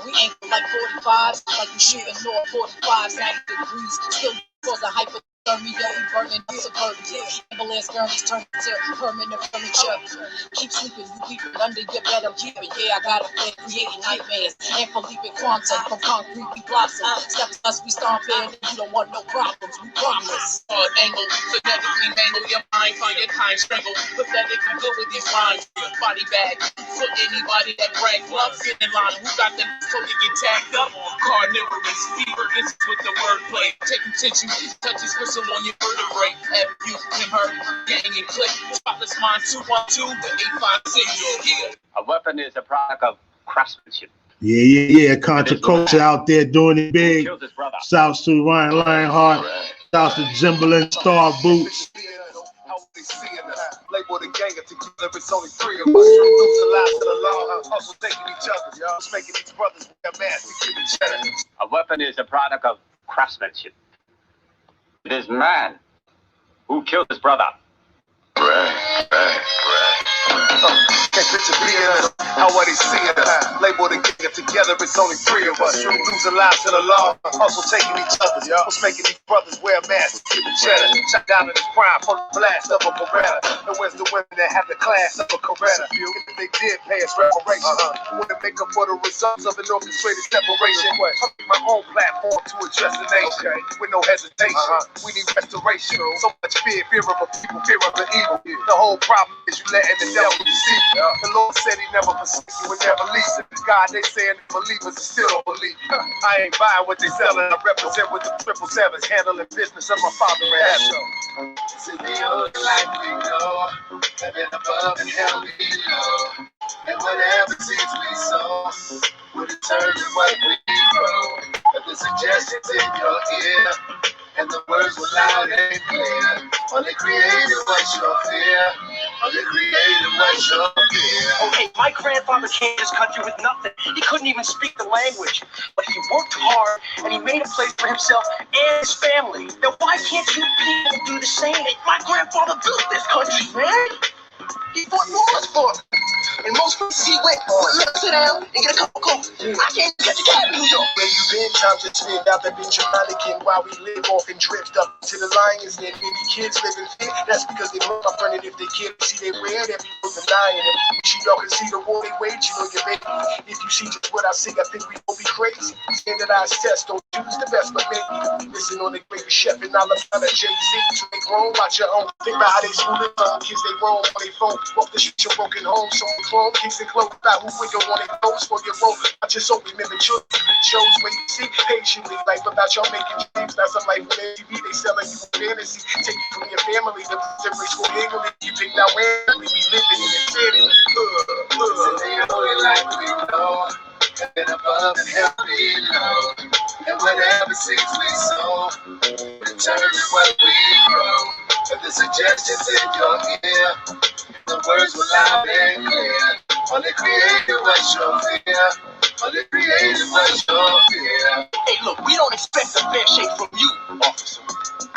We ain't like 45s, like we shooting North 45s, 90 degrees. Still cause a hypothermia, we burning the suburbia. Ambulance gurneys turn to permanent furniture. Keep sleeping, you keep it under your bed, I'm keeping. Yeah, I got a plan, creating nightmares. And Felipe Quantum from concrete, we blossom. Step to us, we stomp in, you don't want no problems, we promise. Hard angle, phonetically mangle your mind, find your kind strangle. Pathetic, I'm good with these rhymes. Body bag, for anybody that brag. Love fit in line, who got the so you get tagged up? Carnivorous fever, this is with the wordplay. Taking tissue, touches whistle on your vertebrae. F.U. him, her, gang and click. Spotless mind 212 to 856. Yeah. A weapon is a product of craftsmanship. Yeah. Contra Culture out there doing it big. Shouts to Ryan Lionheart. Shouts to Jimbaland Star Boots. Label the gang together, it's only 3 of us. Lose a lot to the law, hustle taking each other. Y'all making these brothers with their masks to keep each other. A weapon is a product of craftsmanship. It is man who killed his brother. Right. Can't picture being how are they seeing us? Label the gang together, it's only 3 of us. Losing lives to the law, hustle taking each other. What's making these brothers wear masks to keep each other? Shut down in his prime, full blast of a Beretta. And where's the women that have the class of a Coretta? If they did pay us reparations, wouldn't make up for the results of an orchestrated separation. My own platform to address the nation with no hesitation. We need restoration. So much fear of a people, fear of the evil. The whole problem is you letting the devil deceive you. The Lord said he never forsake you and never leaves it. God, they saying believers still don't believe. I ain't buying what they selling. I represent with the 777s, handling business of my father and Astro. To the old life we know, heaven above and hell below. And whatever seeds we sow, will return to what we grow. But the suggestions in your ear, and the words were loud and clear. Only created what your fear. Only created what your fear. Okay, my grandfather came to this country with nothing. He couldn't even speak the language. But he worked hard and he made a place for himself and his family. Now why can't you people do the same? My grandfather built this country, man. He fought wars for it. And most places he went, let's sit down and get a cup of coffee. I can't get the cab in New York. Where you been? Time to spend out that bitch mannequin while we live off and drift up to the lions. Then many kids live in fear. That's because they know my friend, and if they can't see they wear, they be denying it. You y'all can see the war they wage, you know you make. If you see just what I see, I think we will be crazy. Standardized tests don't choose the best, but maybe listen on the great chef in Alabama, Jay-Z. To make grown, watch your own. Think about how they school their own kids, they roam on their phone. Off the street, your broken home, so we clone. Kicks and clothes about who quicker on their toes for your role. I just hope remember children. Shows where you see patiently life about y'all making dreams. That's a life with MTV. They selling you fantasy. Take you from your family. The different school English. You picked out randomly. We living in the city. So they know it like we know. Heaven above and hell below. And whatever seeds we sow, determine what we grow. If the suggestions in your ear, the words were loud and clear. Only created was your fear. Only created was your fear. Hey, look, we don't expect a fair shake from you, officer.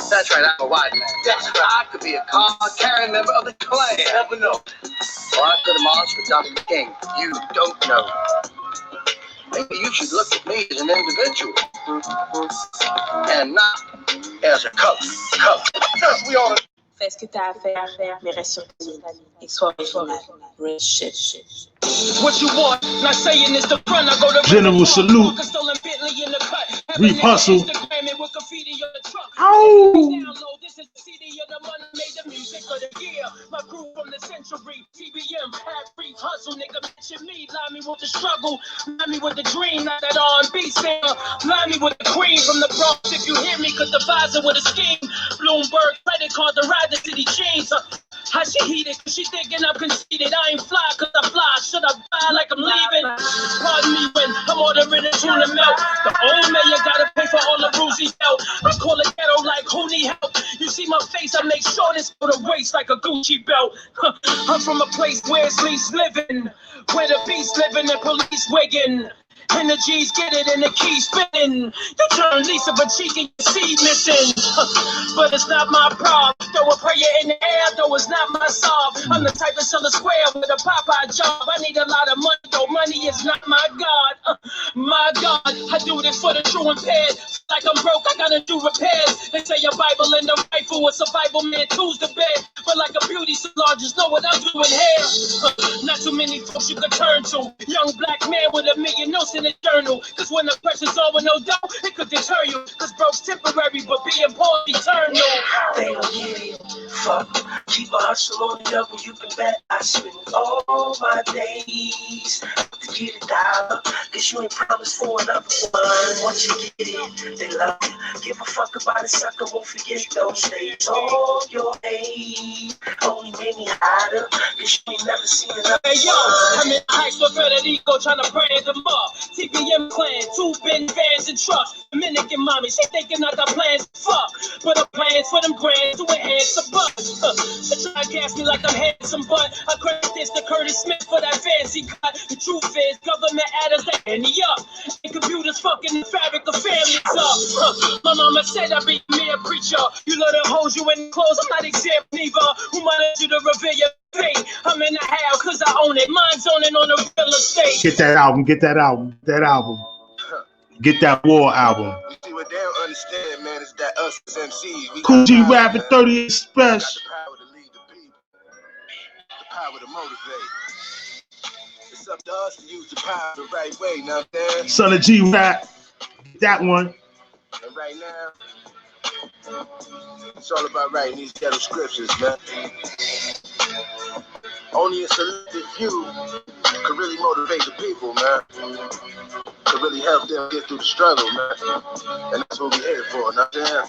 That's right, I'm a white man. That's right. I could be a card-carrying member of the Klan. Never know. Or I could have marched with Dr. King. You don't know. Maybe you should look at me as an individual and not as a color. We ought to. Fais ce que t'as à faire, mais reste sur tes lignes. Et sois original. Real shit. What you want? Not saying it's the front. I go to General salute. Reap hustle. Ow! This is the CD of the money made the music of the year. My crew from the century, TBM, had Reap hustle, nigga. Mention me, line me with the struggle, line me with the dream, not that R&B singer. Line me with the queen from the Bronx. If you hear me, cause the visor with a scheme. Bloomberg credit card to ride the city jeans. How she heated? Cause she thinking I'm conceited. I ain't fly cause I fly. Should I fly like I'm leaving? Pardon me when I'm ordering a tuna melt. The old mayor gotta pay for all the rules he dealt. I call it ghetto like who need help. You see my face, I make sure this go to waist like a Gucci belt. I'm from a place where it's least living, where the beast living and police wigging. And the G's get it and the keys spinning. You turn Lisa but cheek and your seed missing. But it's not my problem. Throw a prayer in the air, though it's not my solve. I'm the type of sell a square with a Popeye job. I need a lot of money, though money is not my God. My God, I do this for the true impaired. Like I'm broke, I gotta do repairs. They say a Bible and a rifle, a survival man tools to bed. But like a beauty salon, just know what I'm doing here. Not too many folks you could turn to. Young black man with $1 million notes in the journal. Cause when the pressure's on with no doubt, it could deter you. Cause broke's temporary, but being poor eternal. They don't get it. Fuck. Keep a hustle on the double, you can bet I spend all my days to get a dollar. Cause you ain't promised for another one. Once you get it, they love you. Give a fuck about a sucker, won't forget those days. All your age only made me hotter. Cause you ain't never seen another. Hey yo, I'm in Heights for Federico trying to brand them up. TPM clan, 2 bin vans and trucks. Dominican mommy, she thinking I got plans to fuck. But I'm plans for them grands to enhance the bucks. They try to gas me like I'm handsome, but I credit this to Curtis Smith for that fancy cut. The truth is, government adders they handy up. And computers fucking the fabric of families up. My mama said I'd be me a preacher. You let her hold you in clothes, I'm not exempt neither. Who might let you to reveal your fate? I'm in the house cause I own it. Mine's owning on the real estate. Get that album. Get that war album. You see what they don't understand, man, is that us as MCs, Kool G Rapping 38 Special. The power to lead the people, the power to motivate. It's up to us to use the power the right way, you know what I'm saying? Son of G Rap. That one. And right now, it's all about writing these ghetto scriptures, man. Only a selected few can really motivate the people, man. To really help them get through the struggle, man. And that's what we're here for, not them.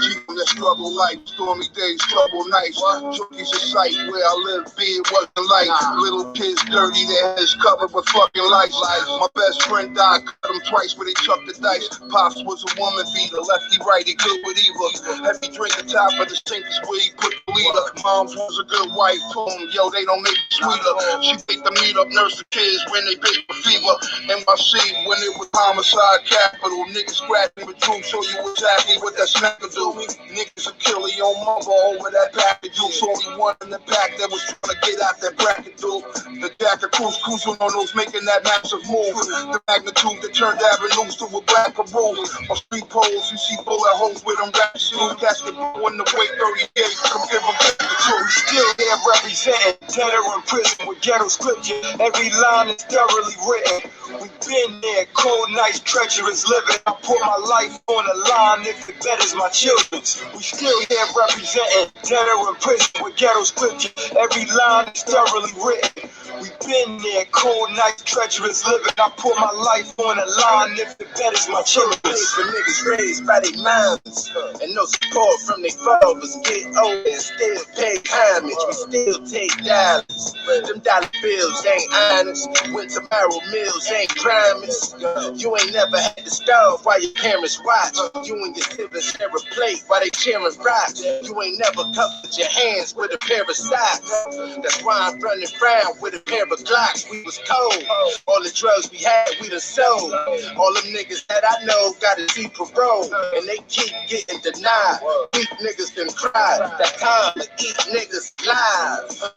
Keeping that struggle life, stormy days, trouble nights. Junkies a sight where I live, be it wasn't light. Little kids dirty, their heads covered with fucking lights. My best friend died, cut him twice where they chucked the dice. Pops was a woman beater, lefty righty, good with evil. Heavy drink the top of the sink is where he put the leader. Moms was a good wife, told him, yo, they don't make it sweeter. She picked the meat up, nurse the kids when they bake for fever. NYC, when it was homicide capital, niggas scratching with truth, show you exactly what that smacker do. Niggas will kill your own mother over that package juice. Only one in the pack that was trying to get out that bracket, dude. The Jack of Cruz cruising on those making that massive move. The magnitude that turned avenues to a black room. On street poles, you see bullet holes with them rap shoes. Casket in the way 38, come give them the truth. still here representing. Ghetto in prison with ghetto scripture. Every line is thoroughly written. We've been there, cold nights, treacherous living. I put my life on the line if it betters my children's. We still here representing. Ghetto in prison with ghetto scripture. Every line is thoroughly written. We've been there, cold nights, treacherous living. I put my life on the line if it betters my children's. For niggas raised by their moms and no support from their fathers. Get old and still pay homage. We still take dollars. Them dollar bills ain't honest. When tomorrow meals ain't promised. You ain't never had to starve while your parents watch. You and your siblings share a plate while they cheering rock. You ain't never covered your hands with a pair of socks. That's why I'm running around with a pair of Glocks. We was cold. All the drugs we had, we done sold. All them niggas that I know gotta see parole, and they keep getting denied. Weak niggas done cried. That time to eat niggas live.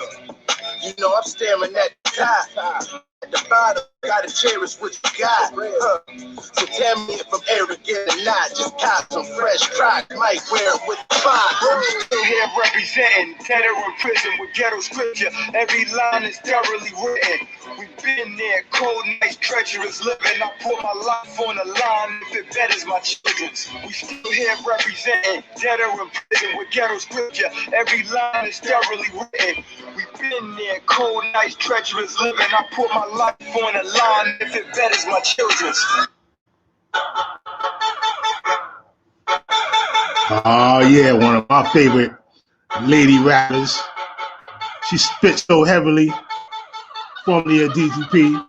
You know I'm staring at the top. At the bottom, gotta cherish what you got. So tell me if I'm arrogant or not. Just cop some fresh crock, might wear it with the box. Still here representing. Ghetto in prison with ghetto scripture. Every line is thoroughly written. We've been there, cold nights, treacherous living. I put my life on the line if it betters my children's. We still here representing. Ghetto in prison with ghetto scripture. Every line is thoroughly written. We've been there, cold nights, treacherous living. I put my life on the line if it betters my children's. Oh yeah, one of my favorite lady rappers. She spits so heavily. Formerly a DTP,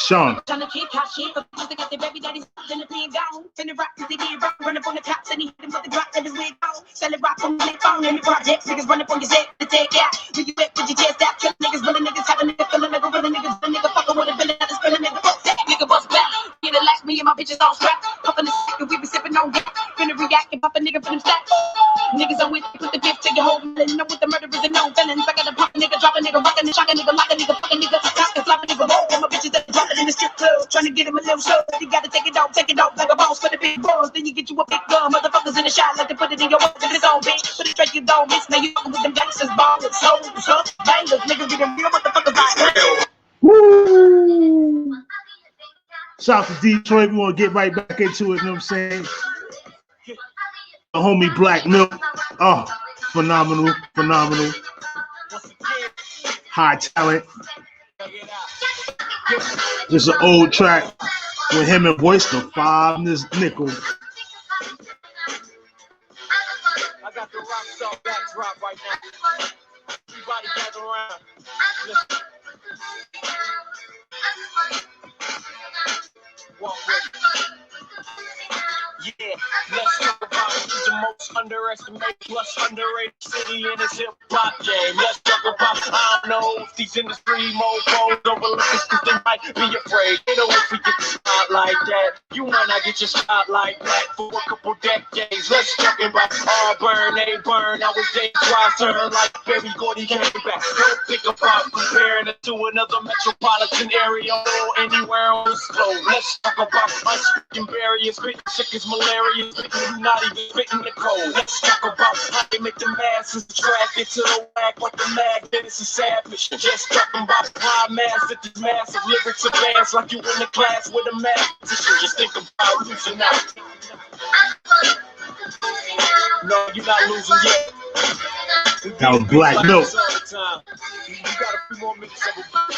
Sean. Trying to kick how shit, but just to get the baby daddy's in the pin gone. Finna rock cause they get rock, run up on the cops and he hit him with the drop and his wig on. Sell it rock on the phone and the project, niggas run up on your set to take out. When you bet with your chest out, kill niggas, really niggas, have a nigga, fill a nigga, really niggas, a nigga, fucking with a villain, I just spill a nigga, fuck that, nigga, bust back. Get it like me and my bitches all strapped. Puffin' the stick and we be sippin' on gas. Finna react and pop a nigga for them stacks. Niggas on with put the fifth to your whole villain. Know what the murder is and no felons. I gotta pop a nigga, drop a nigga, rock a nigga, shock a nigga, lock a nigga, fuck a nigga, cock and slap a nigga, roll. And my bitches that drop it in the strip club. Tryna get him a little show. You gotta take it off like a boss for the big bros. Then you get you a big gun. Motherfuckers in the shot like to put it in your ass if it's on, bitch. Put it straight, you don't miss. Now you fucking with them gangsters, ballers, hoes, bangers. Niggas be them real motherfuckers like Woo! Shout out to Detroit. We want to get right back into it, you know what I'm saying? The homie Black Milk. Oh, phenomenal. High talent. This is an old track with him and Voice the 5 Nickel. I got the rock star backdrop right now. Everybody gather around. Listen. Walk with me. Yeah, let's talk about who's the most underestimated, plus underrated city in this hip hop game. Let's talk about I don't know if these industry mofos overlook this because they might be afraid. They know if we get the spot like that, you might not get your shot like that for a couple decades. Let's talk about Auburn, A-Burn. I was day twice, turn like Barry Gordy came back. Don't think about comparing it to another metropolitan area or anywhere on this globe. Let's talk about unspoken barriers, spitting sick as malaria, spitting not even spitting the cold. Let's talk about how they make the masses attracted to the whack like the magnet is a savage. Just talking about how massive this massive lyrics advance like you in the class with a mathematician. Just think about losing out. No, you're not losing yet. That was Black Milk. You got a few more minutes of a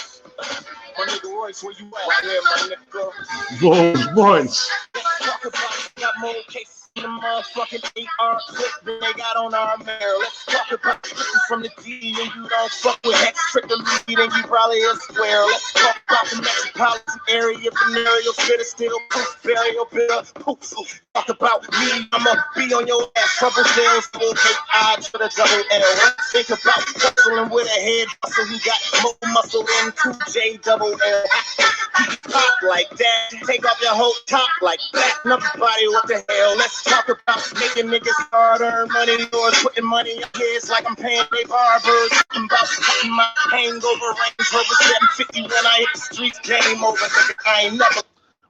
my nigga Royce, where you at? Right here, my nigga. Voice. Let's talk about got more cases in the motherfucking AR clip than they got on our mail. Let's talk about stripping from the D and you don't fuck with Hex Trick or Lead and you probably a square. Let's talk about the metropolitan area, venereal spitter, still proof, burial, bitter, poof. Talk about me, I'ma be on your ass, trouble sales, full KI to the double L. Let's think about hustling with a head hustle who got more muscle than 2J double L. You can pop like that, take off your whole top like that. Nobody, what the hell? Let's talk about making niggas start earn money or putting money in kids like I'm paying they barbers. Talking about cutting my hangover Range Rover 750 when I hit the streets. Game over, nigga. I ain't never.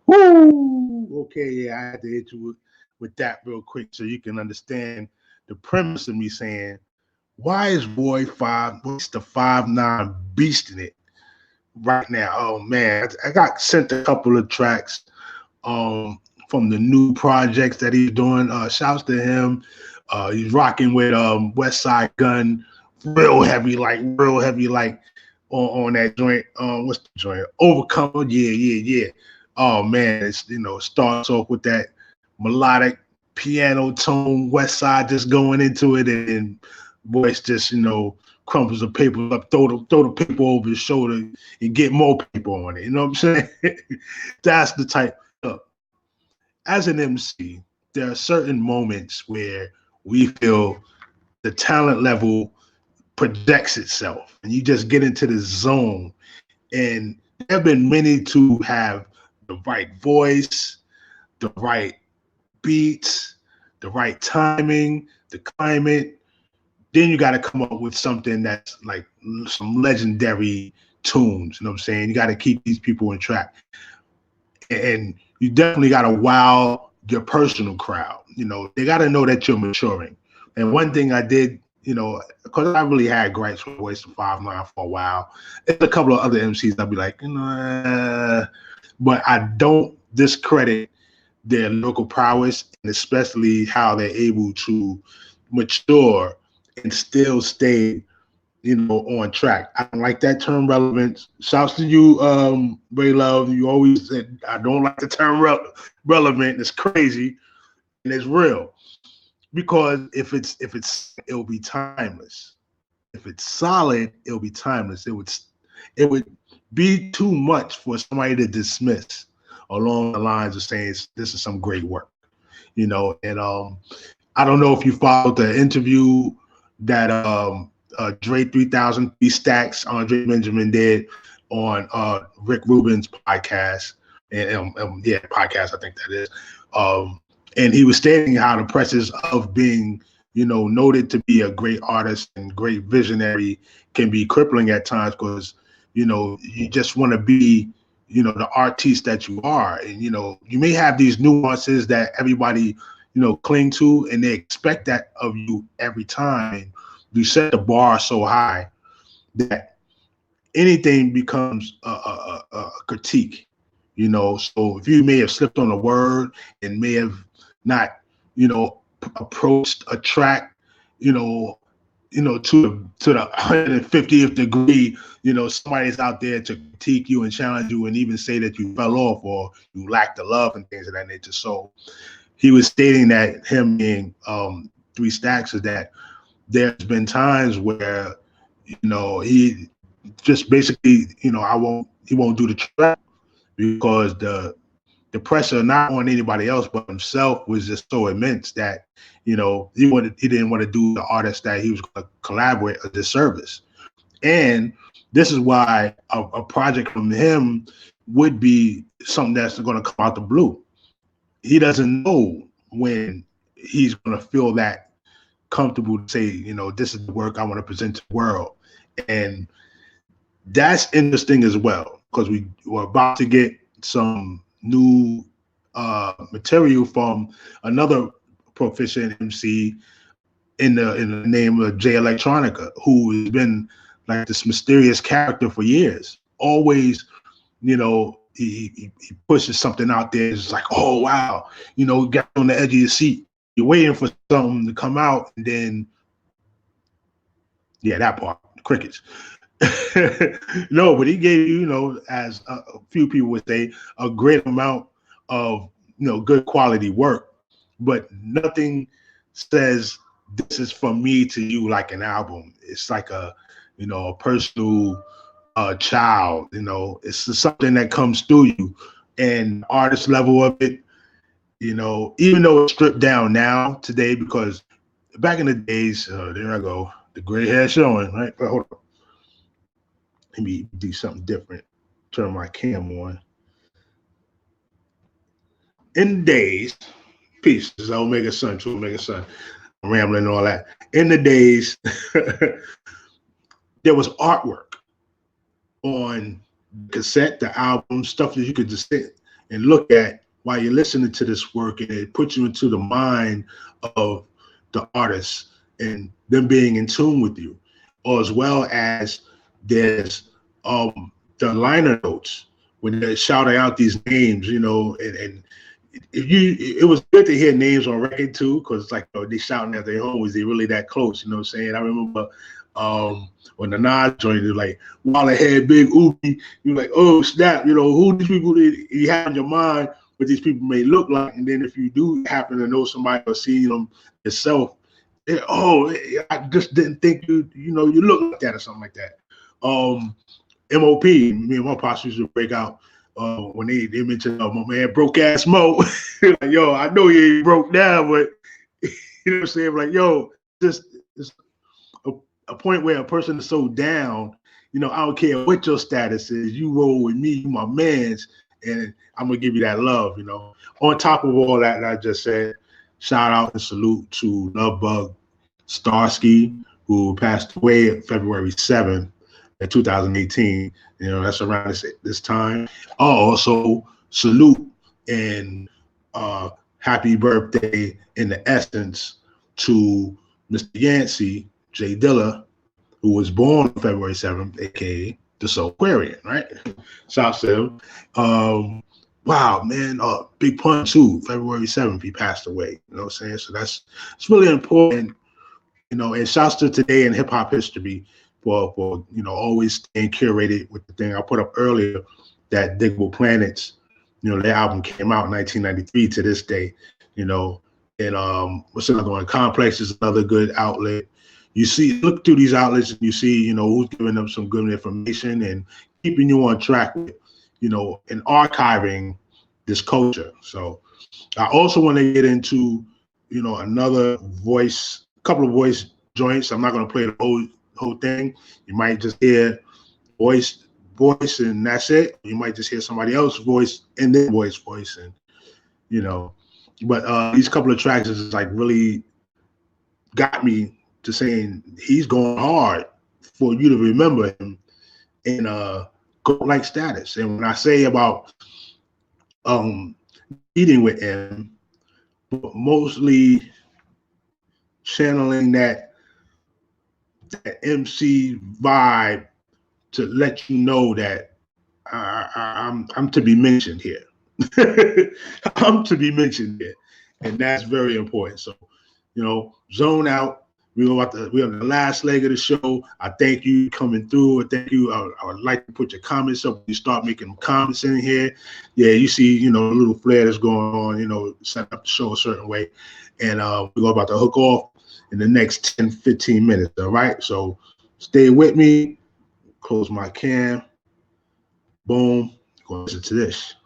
Woo! Okay, yeah, I had to hit you with that real quick so you can understand the premise of me saying Why is Boy what's the 5'9" beast in it right now? Oh man, I got sent a couple of tracks from the new projects that he's doing. Shouts to him. He's rocking with West Side Gun, real heavy like on that joint. What's the joint? Overcomer. Yeah. Oh man, it's starts off with that melodic piano tone, West Side just going into it, and Boyce just crumples the paper up, throw the paper over his shoulder, and get more paper on it. You know what I'm saying? That's the type. Look, as an MC, there are certain moments where we feel the talent level projects itself, and you just get into the zone. And there have been many to have the right voice, the right beats, the right timing, the climate. Then you got to come up with something that's like some legendary tunes. You know what I'm saying? You got to keep these people in track. And you definitely got to wow your personal crowd. They got to know that you're maturing. And one thing I did, because I really had gripes with Boyce the 5'9" for a while. There's a couple of other MCs I'd be like, but I don't discredit their local prowess, and especially how they're able to mature and still stay, on track. I don't like that term relevance. Shouts to you, Ray Love. You always said I don't like the term relevant. It's crazy and it's real, because if it's it'll be timeless. If it's solid, it'll be timeless. It would be too much for somebody to dismiss along the lines of saying this is some great work, and I don't know if you followed the interview that Dre 3000 Stacks, Andre Benjamin did on Rick Rubin's podcast, and podcast I think that is, and he was stating how the pressures of being noted to be a great artist and great visionary can be crippling at times, because you just want to be the artiste that you are, and you may have these nuances that everybody cling to, and they expect that of you every time. And you set the bar so high that anything becomes a critique. So if you may have slipped on a word and may have not approached a track to the 150th degree, somebody's out there to critique you and challenge you and even say that you fell off or you lack the love and things of that nature. So he was stating that him being 3 Stacks is that there's been times where he just basically he won't do the track because the pressure not on anybody else but himself was just so immense that he didn't want to do the artist that he was going to collaborate a disservice. And this is why a project from him would be something that's going to come out the blue. He doesn't know when he's going to feel that comfortable to say, this is the work I want to present to the world. And that's interesting as well, because we were about to get some new material from another proficient MC in the name of Jay Electronica, who has been like this mysterious character for years. Always, he pushes something out there. It's like, oh wow, get on the edge of your seat. You're waiting for something to come out, and then that part, crickets. No, but he gave you, as a few people would say, a great amount of good quality work, but nothing says this is from me to you like an album. It's like a personal child. It's something that comes through you, and artist level of it. Even though it's stripped down now today, because back in the days, there I go, the gray hair showing, right? But hold on. Let me do something different. Turn my cam on. In the days, peace, this is Omega Sun, True Omega Sun. I'm rambling and all that. In the days, there was artwork on cassette, the album, stuff that you could just sit and look at while you're listening to this work, and it puts you into the mind of the artist and them being in tune with you, or as well as there's the liner notes when they're shouting out these names, you know, and it was good to hear names on record too, because like they shouting at their homies, they really that close, you know what I'm saying? I remember when the Nas joined, it like Walla had Big Ubi, you're like, oh snap, you know, who these people you have in your mind what these people may look like, and then if you do happen to know somebody or see them yourself, I just didn't think you look like that or something like that. MOP, me and my posse used to break out when they mentioned my man broke ass Mo. Like, yo, I know he ain't broke down, but you know what I'm saying? Like, yo, just a point where a person is so down, you know, I don't care what your status is, you roll with me, you my mans, and I'm gonna give you that love, you know. On top of all that I just said, shout out and salute to Lovebug Starsky, who passed away February 7th in 2018. You know, that's around this time. Also, salute and happy birthday in the essence to Mr. Yancey, J Dilla, who was born on February 7th, aka the Soulquarian, right? Shout to him. Wow, man, Big Pun too, February 7th, he passed away. You know what I'm saying? So it's really important, you know, and shouts to Today in Hip Hop History for you know, always staying curated with the thing I put up earlier, that Diggable Planets, you know, their album came out in 1993 to this day, you know, and what's another one? Complex is another good outlet. You see, look through these outlets and you see, you know, who's giving them some good information and keeping you on track with, you know, and archiving this culture. So I also want to get into, you know, couple of voice joints. I'm not going to play the whole thing. You might just hear voice and that's it. You might just hear somebody else's voice and then voice, and you know, but these couple of tracks is like really got me to saying he's going hard for you to remember him in GOAT-like status. And when I say about eating with him, mostly channeling that MC vibe to let you know that I'm to be mentioned here. I'm to be mentioned here, and that's very important. So, you know, zone out. We're on the last leg of the show. I thank you coming through. I thank you. I would like to put your comments up. You start making comments in here. Yeah, you see, you know, a little flare that's going on, you know, set up the show a certain way. And we're about to hook off in the next 10, 15 minutes, all right? So stay with me. Close my cam. Boom. Go listen to this.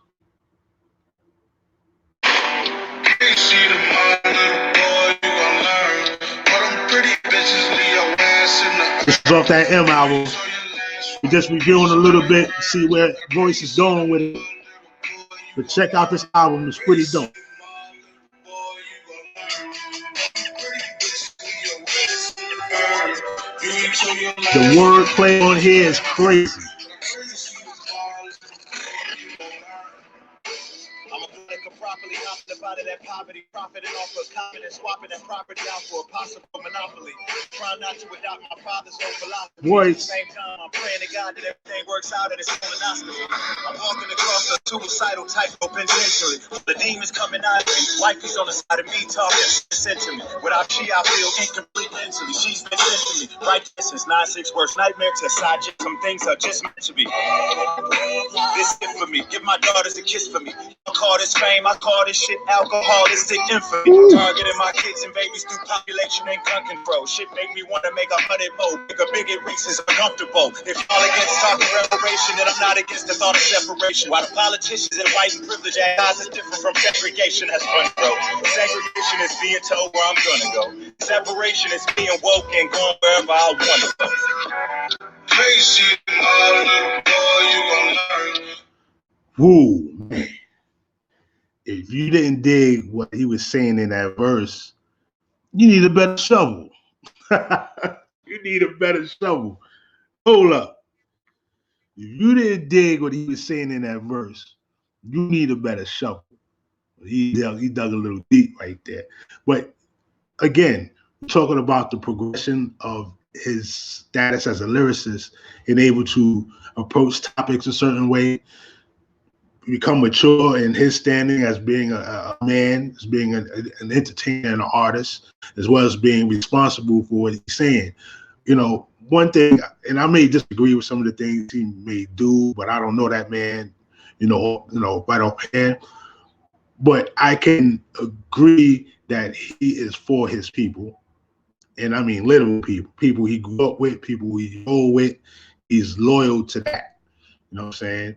This is off that M album. We're just reviewing a little bit, see where Voice is going with it. But check out this album, it's pretty dope. The wordplay on here is crazy. Out of that poverty, profiting off of confidence, swapping that property out for a possible monopoly. Trying not to adopt my father's own philosophy. At the same time, I'm praying to God that everything works out at his colonoscopy. I'm walking across a suicidal tightrope penitentiary. The demons coming out of me. Wifey's on the side of me talking sentiment. Without she, I feel incomplete mentally. She's been sent to me. Right since 9/6 worst nightmare to side chick. Some things are just meant to be. This it for me. Give my daughters a kiss for me. I call this fame. I call this shit alcoholistic infamy. Targeting my kids and babies through population and gun control. Shit make me want to make 100 more. Bigger bigot reasons uncomfortable. If y'all against talking reparation, then I'm not against the thought of separation. While the politicians and white and privileged guys is different from segregation, that's fun, bro. Segregation is being told where I'm gonna go. Separation is being woke and going wherever I want to go. Crazy, my little boy, you gon' learn. Woo, man. If you didn't dig what he was saying in that verse, you need a better shovel. You need a better shovel. Hold up. If you didn't dig what he was saying in that verse, you need a better shovel. He dug a little deep right there. But again, talking about the progression of his status as a lyricist and able to approach topics a certain way, become mature in his standing as being a man, as being an entertainer and an artist, as well as being responsible for what he's saying. You know, one thing, and I may disagree with some of the things he may do, but I don't know that man, right offhand. But I can agree that he is for his people. And I mean literal people he grew up with, people he roll with. He's loyal to that. You know what I'm saying?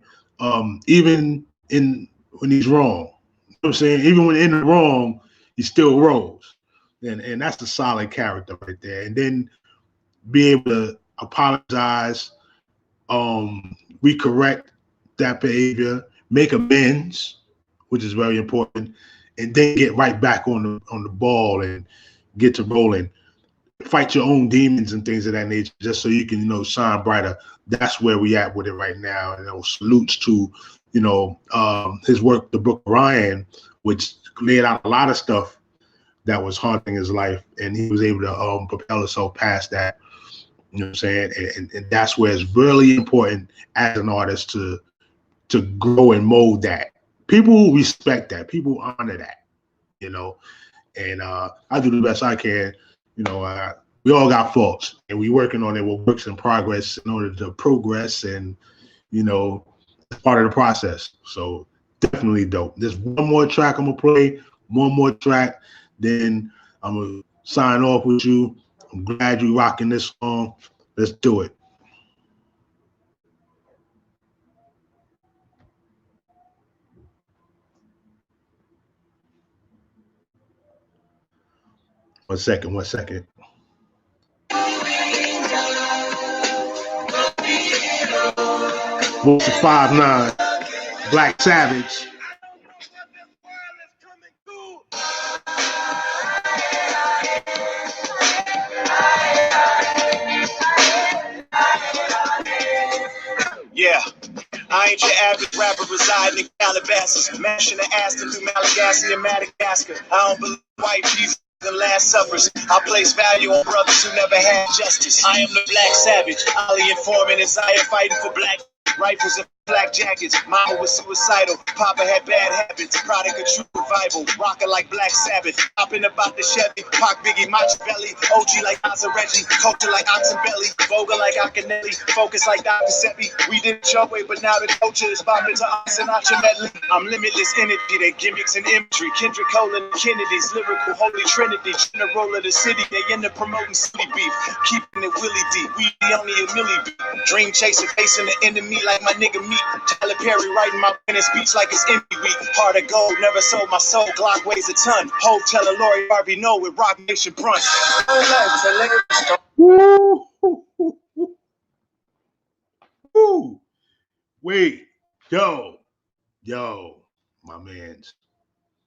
Even when he's wrong. You know what I'm saying? Even when in the wrong, he still rolls. And that's the solid character right there. And then be able to apologize, recorrect that behavior, make amends, which is very important, and then get right back on the ball and get to rolling. Fight your own demons and things of that nature, just so you can, shine brighter. That's where we at with it right now. And salutes to, his work, The Book of Ryan, which laid out a lot of stuff that was haunting his life, and he was able to propel himself past that. You know what I'm saying? And that's where it's really important as an artist to grow and mold that. People respect that. People honor that. And I do the best I can. We all got faults, and we working on it with works in progress in order to progress, and part of the process. So definitely dope. There's one more track I'm gonna play, one more track, then I'm gonna sign off with you. I'm glad you rocking this song. Let's do it. One second. 5'9", Black Savage. Yeah. I ain't your average rapper residing in Calabasas, mashing the Aston through Malagasy and Madagascar. I don't believe white Jesus and Last Suppers. I place value on brothers who never had justice. I am the Black Savage, Ali informant, Isaiah fighting for black rifles and black jackets. Mama was suicidal, Papa had bad habits. Product of true revival, rocking like Black Sabbath. Hopping about the Chevy, Pac, Biggie, Machiavelli. OG like Maserati, culture like Oxenbelly. Vogue like Akinelli, focus like Dr. Seppi. We did it your way, but now the culture is bopping to us and Medley. I'm limitless energy, they gimmicks and imagery. Kendrick Cole and Kennedy's lyrical holy trinity. General of the city, they end up promoting city beef. Keeping it Willie deep, we only a millie beat. Dream chaser, facing the enemy like my nigga Meat. Tyler Perry writing my winning speech like it's empty week. Heart of gold, never sold my soul. Glock weighs a ton. Hope telling Lori Harvey no with Rock Nation brunch. Woo. Woo. Wait, yo, my mans,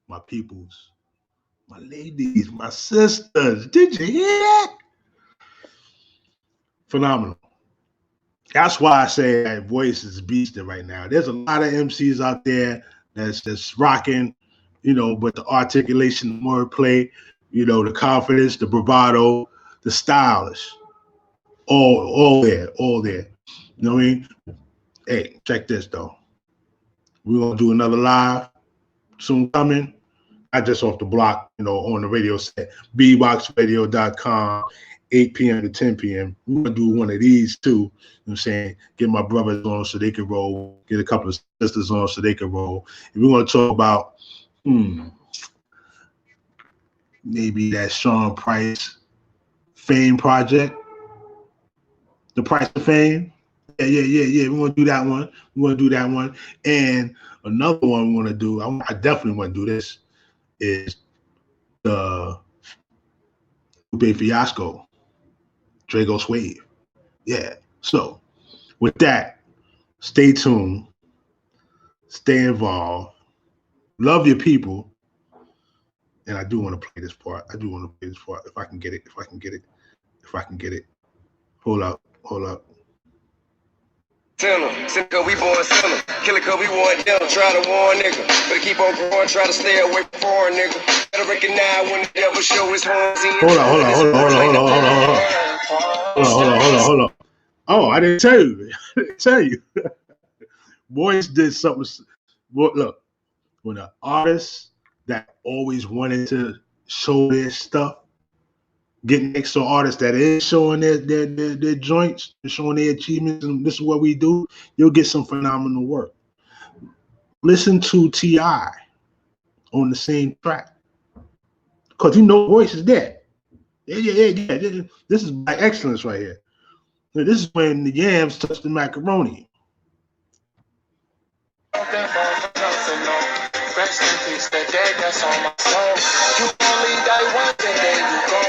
my peoples, my ladies, my sisters. Did you hear that? Phenomenal. That's why I say that voice is beasting right now. There's a lot of MCs out there that's just rocking, but the articulation, the wordplay, the confidence, the bravado, the stylish, all there. You know what I mean? Hey, check this though. We're gonna do another live soon coming. Not just off the block, on the radio set, bboxradio.com. 8 p.m. to 10 p.m. We're going to do one of these too. You know what I'm saying? Get my brothers on so they can roll. Get a couple of sisters on so they can roll. And we're going to talk about maybe that Sean Price Fame project. The Price of Fame. Yeah. We're going to do that one. And another one we're going to do, I definitely want to do this, is the Lupe Fiasco. Drago Suave. Yeah. So with that, stay tuned, stay involved, love your people. And I do want to play this part. If I can get it. Hold up. Sinner, sinner, we born sinner. Killer, cause we want dinner. Try to warn nigga, but keep on growing. Try to stay away from foreign nigga. Better recognize when the devil show his horns. Hold on. Oh, I didn't tell you. I didn't tell you. Boys did something. Look, when an artist that always wanted to show their stuff, getting next to artists that is showing their joints, showing their achievements, and this is what we do, you'll get some phenomenal work. Listen to T.I. on the same track, because you know voice is there. Yeah. This is by excellence right here. Now, this is when the yams touch the macaroni. Rest in peace, the dead that's on my soul. You only die once and then you go.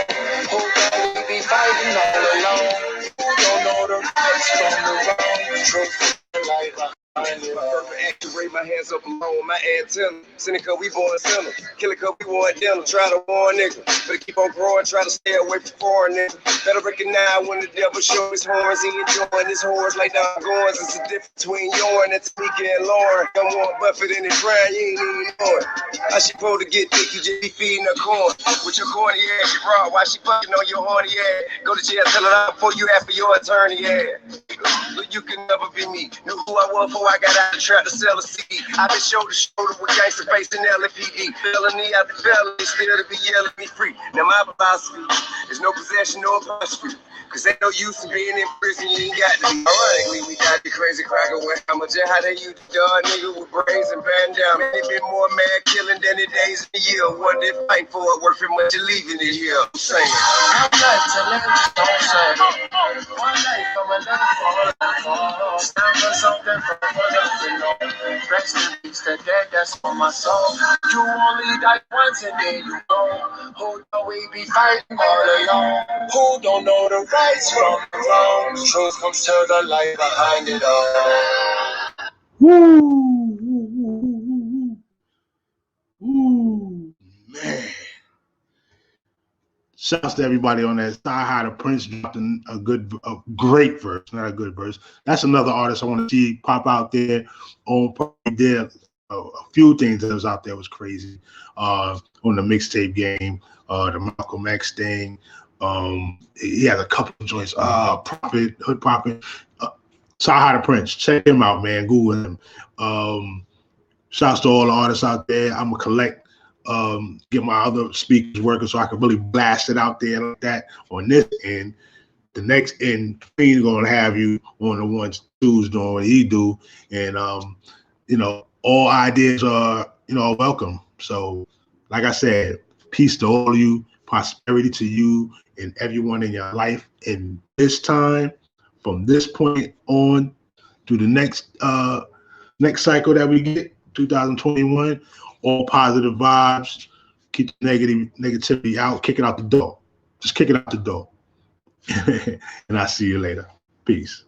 Who don't we be fighting all alone? Who don't know the right from the wrong? Truth is life. Activate my hands up alone, my antenna. Cynical, we born sinner. Killer, cause we want dinner. Try to warn nigga, but keep on growing. Try to stay away from foreign nigga. Better recognize when the devil show his horns. He enjoying his horns like doggone. It's a difference between Yorn and Tamika and Lauren. Come on, Buffett in his prime, you ain't even know it. How she supposed to get thick? You just be feeding her corn. With your corny ass, you raw. Why she fucking on your horny ass? Go to jail, tell her out before you have for your attorney ass. But you can never be me. Knew who I was before I got out the trap to sell a CD. I've been shoulder to shoulder with gangster facing LAPD. Felony after felony, still to be yelling me free. Now my philosophy is no possession, no apostrophe. Cause ain't no use in being in prison, you ain't got to be. Ironically, we got the crazy cracker with how much how they use the dog nigga with brains and bandana. They been more mad killing than the days of the year. What they fight for it, worth it much of leaving it here. I'm saying. I'm not telling you don't say it. One life from another fall. Stand for something from nothing. Rest in peace, the dead that's on my soul. You only die once and then you go. Who don't we be fighting all alone? Who don't know the rights from the wrongs? Truth comes to the light behind it all. Ooh, man. Shouts to everybody on that. Sci-Hi the Prince dropped a great verse, not a good verse. That's another artist I want to see pop out there. Probably did a few things that was out there was crazy. On the mixtape game, the Malcolm X thing. He has a couple of joints. Hood Prophet. Sci-Hi the Prince. Check him out, man. Google him. Shouts to all the artists out there. I'm gonna collect. Get my other speakers working so I can really blast it out there like that on this end. The next end, he's gonna have you on the 1s, 2s doing what he do, and all ideas are welcome. So, like I said, peace to all of you, prosperity to you and everyone in your life in this time, from this point on to the next cycle that we get, 2021. All positive vibes. Keep the negativity out. Kick it out the door. Just kick it out the door. And I'll see you later. Peace.